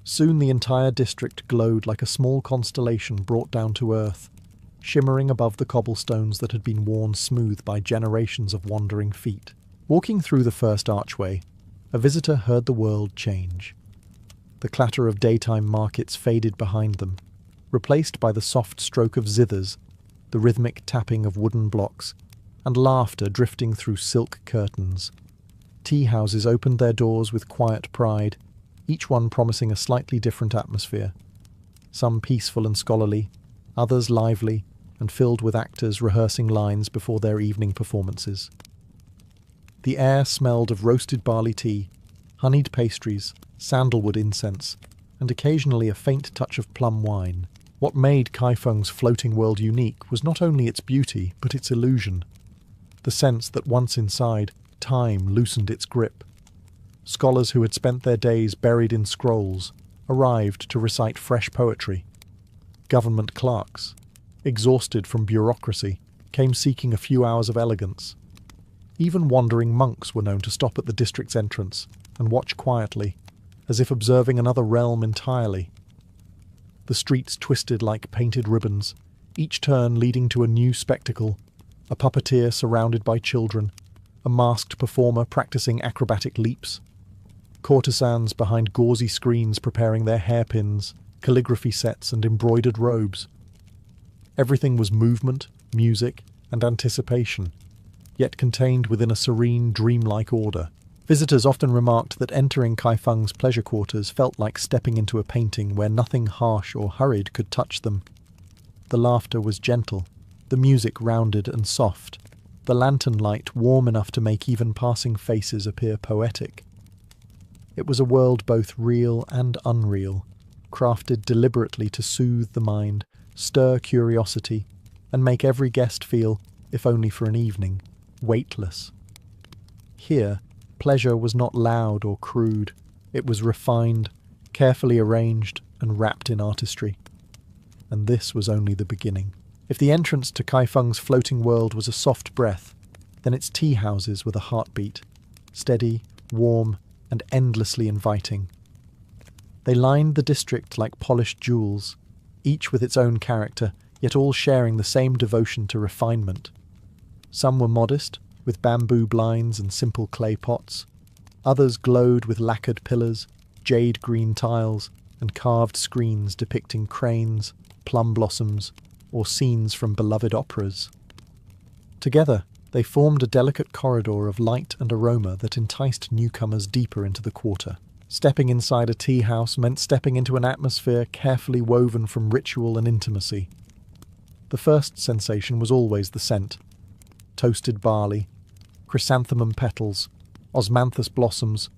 Soon the entire district glowed like a small constellation brought down to earth, shimmering above the cobblestones that had been worn smooth by generations of wandering feet. Walking through the first archway, a visitor heard the world change. The clatter of daytime markets faded behind them, replaced by the soft stroke of zithers, the rhythmic tapping of wooden blocks, and laughter drifting through silk curtains. Tea houses opened their doors with quiet pride, each one promising a slightly different atmosphere. Some peaceful and scholarly, others lively and filled with actors rehearsing lines before their evening performances. The air smelled of roasted barley tea, honeyed pastries, sandalwood incense, and occasionally a faint touch of plum wine. What made Kaifeng's floating world unique was not only its beauty, but its illusion. The sense that once inside, time loosened its grip. Scholars who had spent their days buried in scrolls arrived to recite fresh poetry. Government clerks, exhausted from bureaucracy, came seeking a few hours of elegance. Even wandering monks were known to stop at the district's entrance and watch quietly, as if observing another realm entirely. The streets twisted like painted ribbons, each turn leading to a new spectacle, a puppeteer surrounded by children, a masked performer practicing acrobatic leaps, courtesans behind gauzy screens preparing their hairpins, calligraphy sets and embroidered robes. Everything was movement, music, and anticipation, yet contained within a serene, dreamlike order. Visitors often remarked that entering Kaifeng's pleasure quarters felt like stepping into a painting where nothing harsh or hurried could touch them. The laughter was gentle, the music rounded and soft, the lantern light warm enough to make even passing faces appear poetic. It was a world both real and unreal, crafted deliberately to soothe the mind, stir curiosity, and make every guest feel, if only for an evening, weightless. Here, pleasure was not loud or crude. It was refined, carefully arranged, and wrapped in artistry. And this was only the beginning. If the entrance to Kaifeng's floating world was a soft breath, then its tea houses were the heartbeat, steady, warm, and endlessly inviting. They lined the district like polished jewels, each with its own character, yet all sharing the same devotion to refinement. Some were modest, with bamboo blinds and simple clay pots. Others glowed with lacquered pillars, jade-green tiles, and carved screens depicting cranes, plum blossoms, or scenes from beloved operas. Together, they formed a delicate corridor of light and aroma that enticed newcomers deeper into the quarter. Stepping inside a tea house meant stepping into an atmosphere carefully woven from ritual and intimacy. The first sensation was always the scent. Toasted barley, chrysanthemum petals, osmanthus blossoms,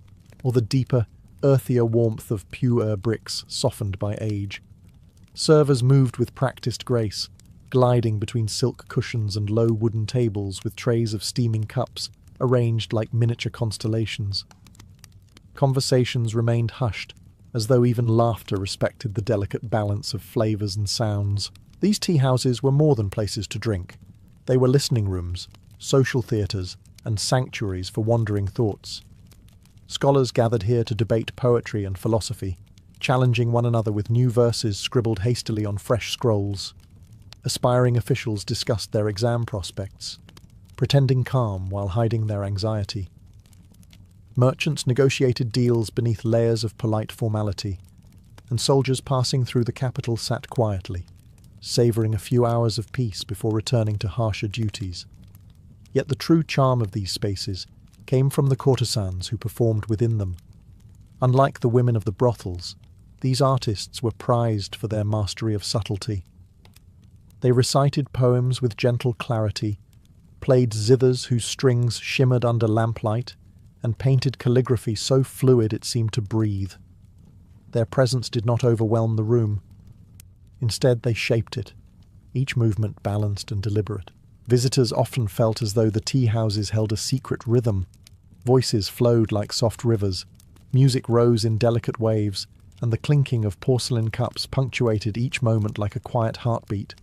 or the deeper, earthier warmth of pu'er bricks softened by age. Servers moved with practiced grace, gliding between silk cushions and low wooden tables with trays of steaming cups arranged like miniature constellations. Conversations remained hushed, as though even laughter respected the delicate balance of flavours and sounds. These tea houses were more than places to drink. They were listening rooms, social theatres, and sanctuaries for wandering thoughts. Scholars gathered here to debate poetry and philosophy, challenging one another with new verses scribbled hastily on fresh scrolls. Aspiring officials discussed their exam prospects, pretending calm while hiding their anxiety. Merchants negotiated deals beneath layers of polite formality, and soldiers passing through the capital sat quietly, savouring a few hours of peace before returning to harsher duties. Yet the true charm of these spaces came from the courtesans who performed within them. Unlike the women of the brothels, these artists were prized for their mastery of subtlety. They recited poems with gentle clarity, played zithers whose strings shimmered under lamplight, and painted calligraphy so fluid it seemed to breathe. Their presence did not overwhelm the room. Instead, they shaped it, each movement balanced and deliberate. Visitors often felt as though the tea houses held a secret rhythm. Voices flowed like soft rivers, music rose in delicate waves, and the clinking of porcelain cups punctuated each moment like a quiet heartbeat.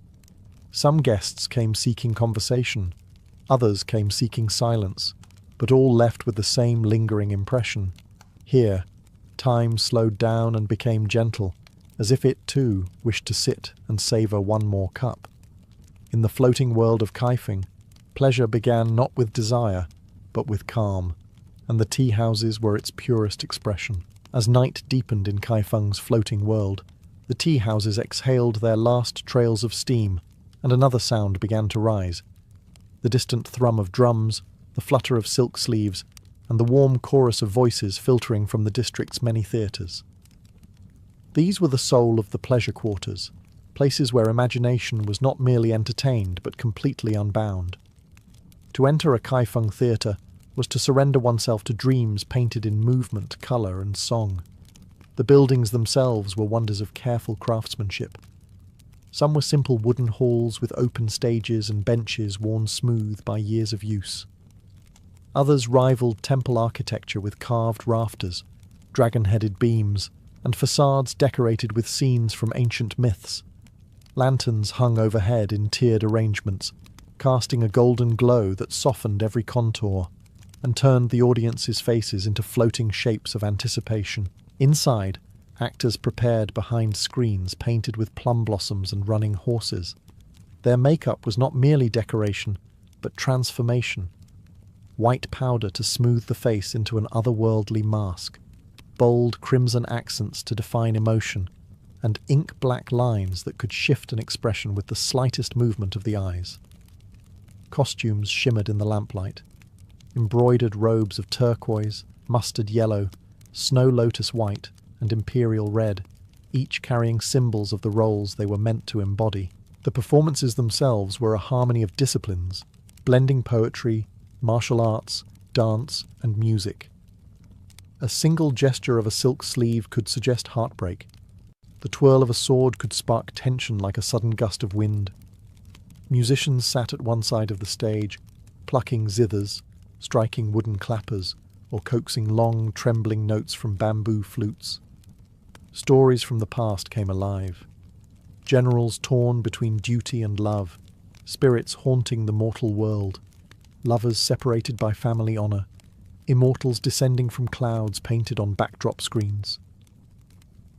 Some guests came seeking conversation, others came seeking silence, but all left with the same lingering impression. Here, time slowed down and became gentle, as if it too wished to sit and savour one more cup. In the floating world of Kaifeng, pleasure began not with desire, but with calm, and the tea houses were its purest expression. As night deepened in Kaifeng's floating world, the tea houses exhaled their last trails of steam, and another sound began to rise. The distant thrum of drums, the flutter of silk sleeves, and the warm chorus of voices filtering from the district's many theatres. These were the soul of the pleasure quarters, places where imagination was not merely entertained but completely unbound. To enter a Kaifeng theatre was to surrender oneself to dreams painted in movement, colour and song. The buildings themselves were wonders of careful craftsmanship. Some were simple wooden halls with open stages and benches worn smooth by years of use. Others rivaled temple architecture with carved rafters, dragon-headed beams, and facades decorated with scenes from ancient myths. Lanterns hung overhead in tiered arrangements, casting a golden glow that softened every contour and turned the audience's faces into floating shapes of anticipation. Inside, actors prepared behind screens painted with plum blossoms and running horses. Their makeup was not merely decoration, but transformation. White powder to smooth the face into an otherworldly mask, bold crimson accents to define emotion, and ink-black lines that could shift an expression with the slightest movement of the eyes. Costumes shimmered in the lamplight. Embroidered robes of turquoise, mustard yellow, snow lotus white, and imperial red, each carrying symbols of the roles they were meant to embody. The performances themselves were a harmony of disciplines, blending poetry, martial arts, dance, and music. A single gesture of a silk sleeve could suggest heartbreak. The twirl of a sword could spark tension like a sudden gust of wind. Musicians sat at one side of the stage, plucking zithers, striking wooden clappers, or coaxing long, trembling notes from bamboo flutes. Stories from the past came alive. Generals torn between duty and love, spirits haunting the mortal world, lovers separated by family honour, immortals descending from clouds painted on backdrop screens.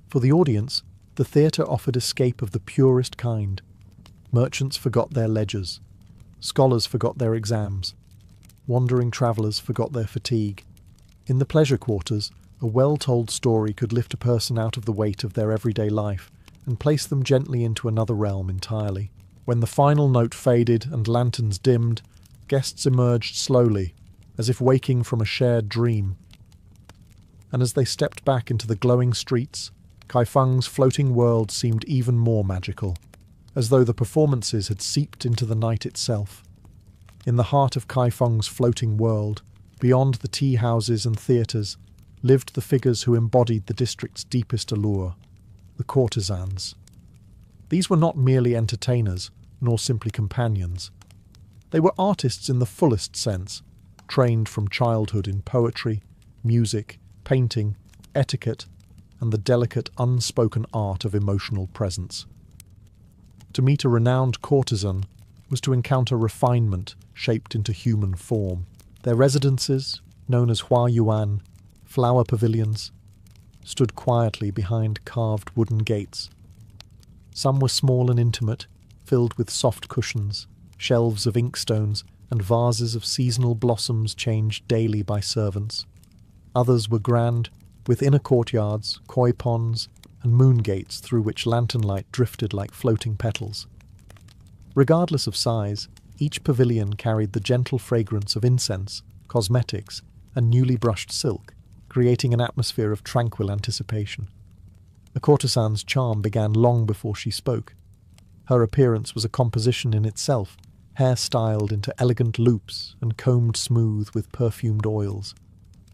For the audience, the theatre offered escape of the purest kind. Merchants forgot their ledgers. Scholars forgot their exams. Wandering travellers forgot their fatigue. In the pleasure quarters, a well-told story could lift a person out of the weight of their everyday life and place them gently into another realm entirely. When the final note faded and lanterns dimmed, guests emerged slowly, as if waking from a shared dream. And as they stepped back into the glowing streets, Kaifeng's floating world seemed even more magical, as though the performances had seeped into the night itself. In the heart of Kaifeng's floating world, beyond the tea houses and theatres, lived the figures who embodied the district's deepest allure, the courtesans. These were not merely entertainers, nor simply companions. They were artists in the fullest sense, trained from childhood in poetry, music, painting, etiquette, and the delicate, unspoken art of emotional presence. To meet a renowned courtesan was to encounter refinement shaped into human form. Their residences, known as Hua Yuan, flower pavilions, stood quietly behind carved wooden gates. Some were small and intimate, filled with soft cushions, shelves of inkstones, and vases of seasonal blossoms changed daily by servants. Others were grand, with inner courtyards, koi ponds, and moon gates through which lantern light drifted like floating petals. Regardless of size, each pavilion carried the gentle fragrance of incense, cosmetics, and newly brushed silk, creating an atmosphere of tranquil anticipation. A courtesan's charm began long before she spoke. Her appearance was a composition in itself, hair styled into elegant loops and combed smooth with perfumed oils.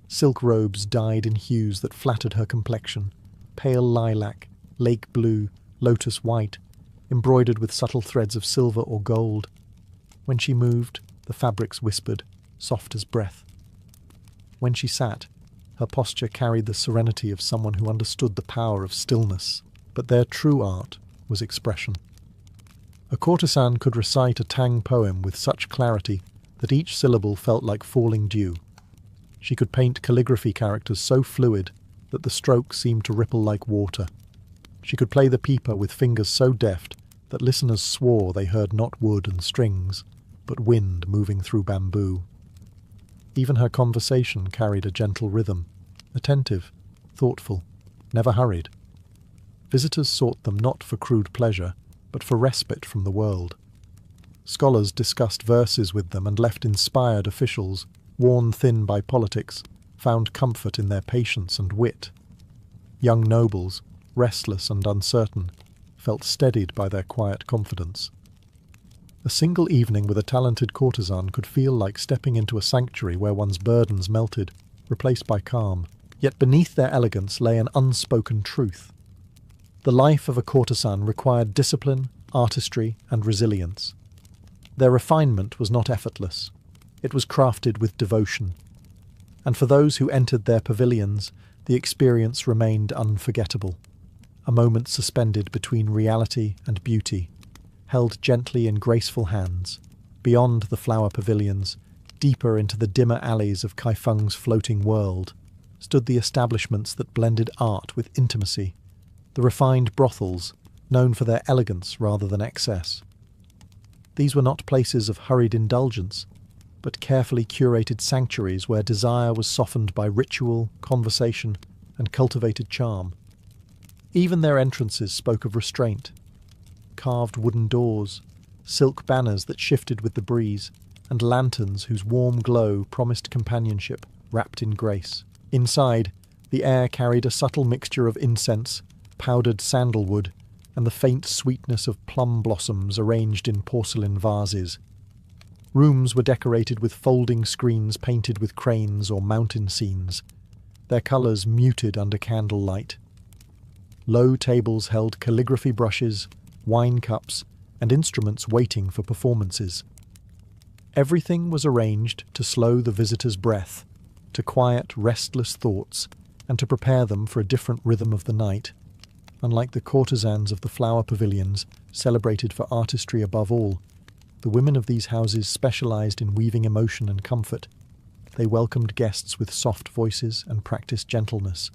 Silk robes dyed in hues that flattered her complexion, pale lilac, lake blue, lotus white, embroidered with subtle threads of silver or gold. When she moved, the fabrics whispered, soft as breath. When she sat, her posture carried the serenity of someone who understood the power of stillness, but their true art was expression. A courtesan could recite a Tang poem with such clarity that each syllable felt like falling dew. She could paint calligraphy characters so fluid that the strokes seemed to ripple like water. She could play the pipa with fingers so deft that listeners swore they heard not wood and strings, but wind moving through bamboo. Even her conversation carried a gentle rhythm, attentive, thoughtful, never hurried. Visitors sought them not for crude pleasure, but for respite from the world. Scholars discussed verses with them and left inspired officials, worn thin by politics, found comfort in their patience and wit. Young nobles, restless and uncertain, felt steadied by their quiet confidence. A single evening with a talented courtesan could feel like stepping into a sanctuary where one's burdens melted, replaced by calm. Yet beneath their elegance lay an unspoken truth. The life of a courtesan required discipline, artistry, and resilience. Their refinement was not effortless. It was crafted with devotion. And for those who entered their pavilions, the experience remained unforgettable. A moment suspended between reality and beauty, held gently in graceful hands, beyond the flower pavilions, deeper into the dimmer alleys of Kaifeng's floating world, stood the establishments that blended art with intimacy, the refined brothels, known for their elegance rather than excess. These were not places of hurried indulgence, but carefully curated sanctuaries where desire was softened by ritual, conversation, and cultivated charm. Even their entrances spoke of restraint. Carved wooden doors, silk banners that shifted with the breeze, and lanterns whose warm glow promised companionship, wrapped in grace. Inside, the air carried a subtle mixture of incense, powdered sandalwood, and the faint sweetness of plum blossoms arranged in porcelain vases. Rooms were decorated with folding screens painted with cranes or mountain scenes, their colours muted under candlelight. Low tables held calligraphy brushes, wine cups, and instruments waiting for performances. Everything was arranged to slow the visitor's breath, to quiet restless thoughts, and to prepare them for a different rhythm of the night. Unlike the courtesans of the flower pavilions, celebrated for artistry above all, the women of these houses specialized in weaving emotion and comfort. They welcomed guests with soft voices and practiced gentleness,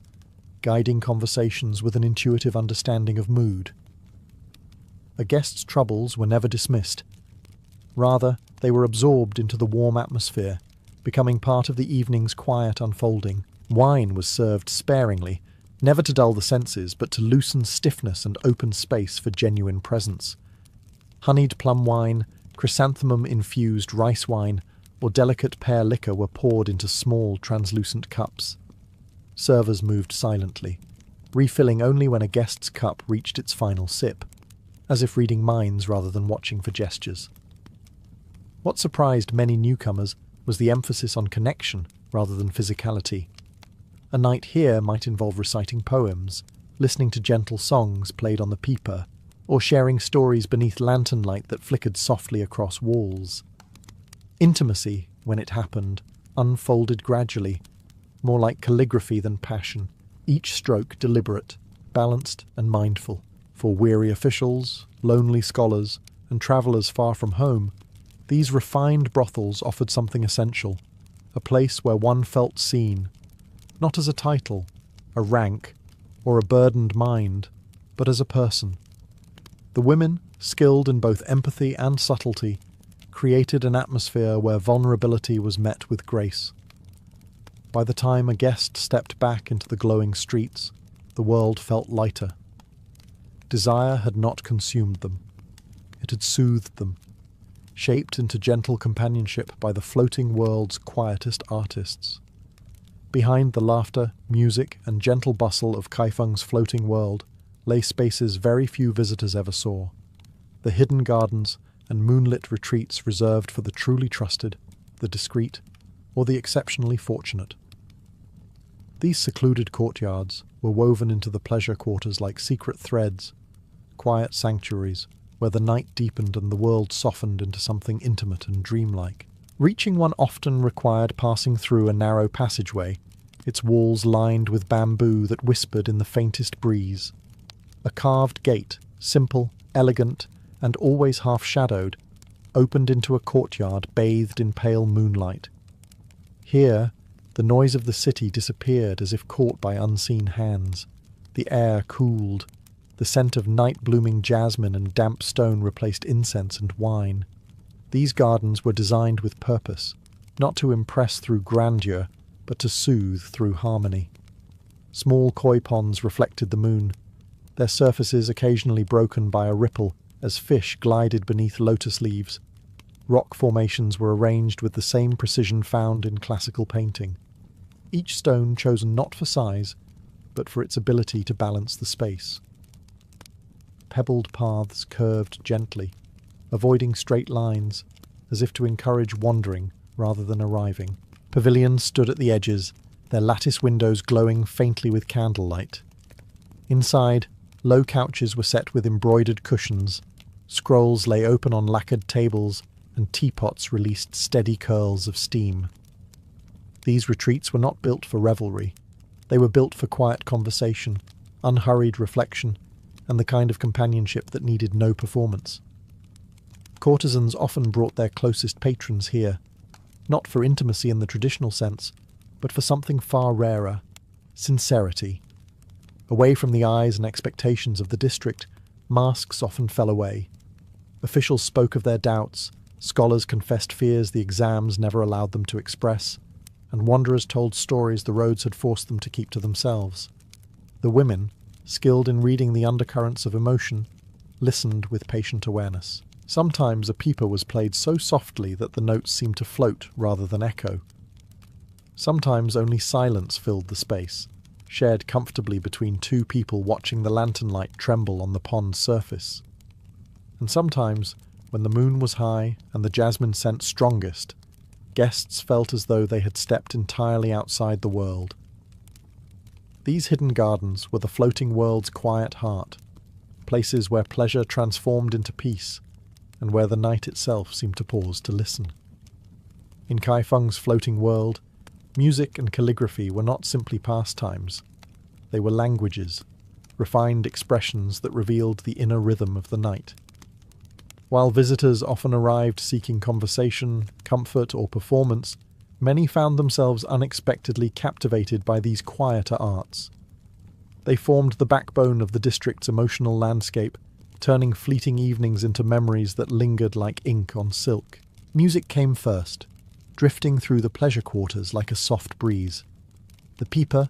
guiding conversations with an intuitive understanding of mood. A guest's troubles were never dismissed. Rather, they were absorbed into the warm atmosphere, becoming part of the evening's quiet unfolding. Wine was served sparingly, never to dull the senses, but to loosen stiffness and open space for genuine presence. Honeyed plum wine, chrysanthemum-infused rice wine, or delicate pear liquor were poured into small, translucent cups. Servers moved silently, refilling only when a guest's cup reached its final sip, as if reading minds rather than watching for gestures. What surprised many newcomers was the emphasis on connection rather than physicality. A night here might involve reciting poems, listening to gentle songs played on the pipa, or sharing stories beneath lantern light that flickered softly across walls. Intimacy, when it happened, unfolded gradually, more like calligraphy than passion, each stroke deliberate, balanced and mindful. For weary officials, lonely scholars, and travellers far from home, these refined brothels offered something essential, a place where one felt seen, not as a title, a rank, or a burdened mind, but as a person. The women, skilled in both empathy and subtlety, created an atmosphere where vulnerability was met with grace. By the time a guest stepped back into the glowing streets, the world felt lighter. Desire had not consumed them. It had soothed them, shaped into gentle companionship by the floating world's quietest artists. Behind the laughter, music, and gentle bustle of Kaifeng's floating world lay spaces very few visitors ever saw, the hidden gardens and moonlit retreats reserved for the truly trusted, the discreet, or the exceptionally fortunate. These secluded courtyards were woven into the pleasure quarters like secret threads, quiet sanctuaries where the night deepened and the world softened into something intimate and dreamlike. Reaching one often required passing through a narrow passageway, its walls lined with bamboo that whispered in the faintest breeze. A carved gate, simple, elegant, and always half-shadowed, opened into a courtyard bathed in pale moonlight. Here, the noise of the city disappeared as if caught by unseen hands. The air cooled. The scent of night-blooming jasmine and damp stone replaced incense and wine. These gardens were designed with purpose, not to impress through grandeur, but to soothe through harmony. Small koi ponds reflected the moon, their surfaces occasionally broken by a ripple as fish glided beneath lotus leaves. Rock formations were arranged with the same precision found in classical painting, each stone chosen not for size, but for its ability to balance the space. Pebbled paths curved gently, avoiding straight lines, as if to encourage wandering rather than arriving. Pavilions stood at the edges, their lattice windows glowing faintly with candlelight. Inside, low couches were set with embroidered cushions, scrolls lay open on lacquered tables, and teapots released steady curls of steam. These retreats were not built for revelry. They were built for quiet conversation, unhurried reflection, and the kind of companionship that needed no performance. Courtesans often brought their closest patrons here, not for intimacy in the traditional sense, but for something far rarer, sincerity. Away from the eyes and expectations of the district, masks often fell away. Officials spoke of their doubts, scholars confessed fears the exams never allowed them to express, and wanderers told stories the roads had forced them to keep to themselves. The women, skilled in reading the undercurrents of emotion, listened with patient awareness. Sometimes a peeper was played so softly that the notes seemed to float rather than echo. Sometimes only silence filled the space, shared comfortably between two people watching the lantern light tremble on the pond's surface. And sometimes, when the moon was high and the jasmine scent strongest, guests felt as though they had stepped entirely outside the world. These hidden gardens were the floating world's quiet heart, places where pleasure transformed into peace, and where the night itself seemed to pause to listen. In Kaifeng's floating world, music and calligraphy were not simply pastimes. They were languages, refined expressions that revealed the inner rhythm of the night. While visitors often arrived seeking conversation, comfort, or performance, many found themselves unexpectedly captivated by these quieter arts. They formed the backbone of the district's emotional landscape, turning fleeting evenings into memories that lingered like ink on silk. Music came first, drifting through the pleasure quarters like a soft breeze. The pipa,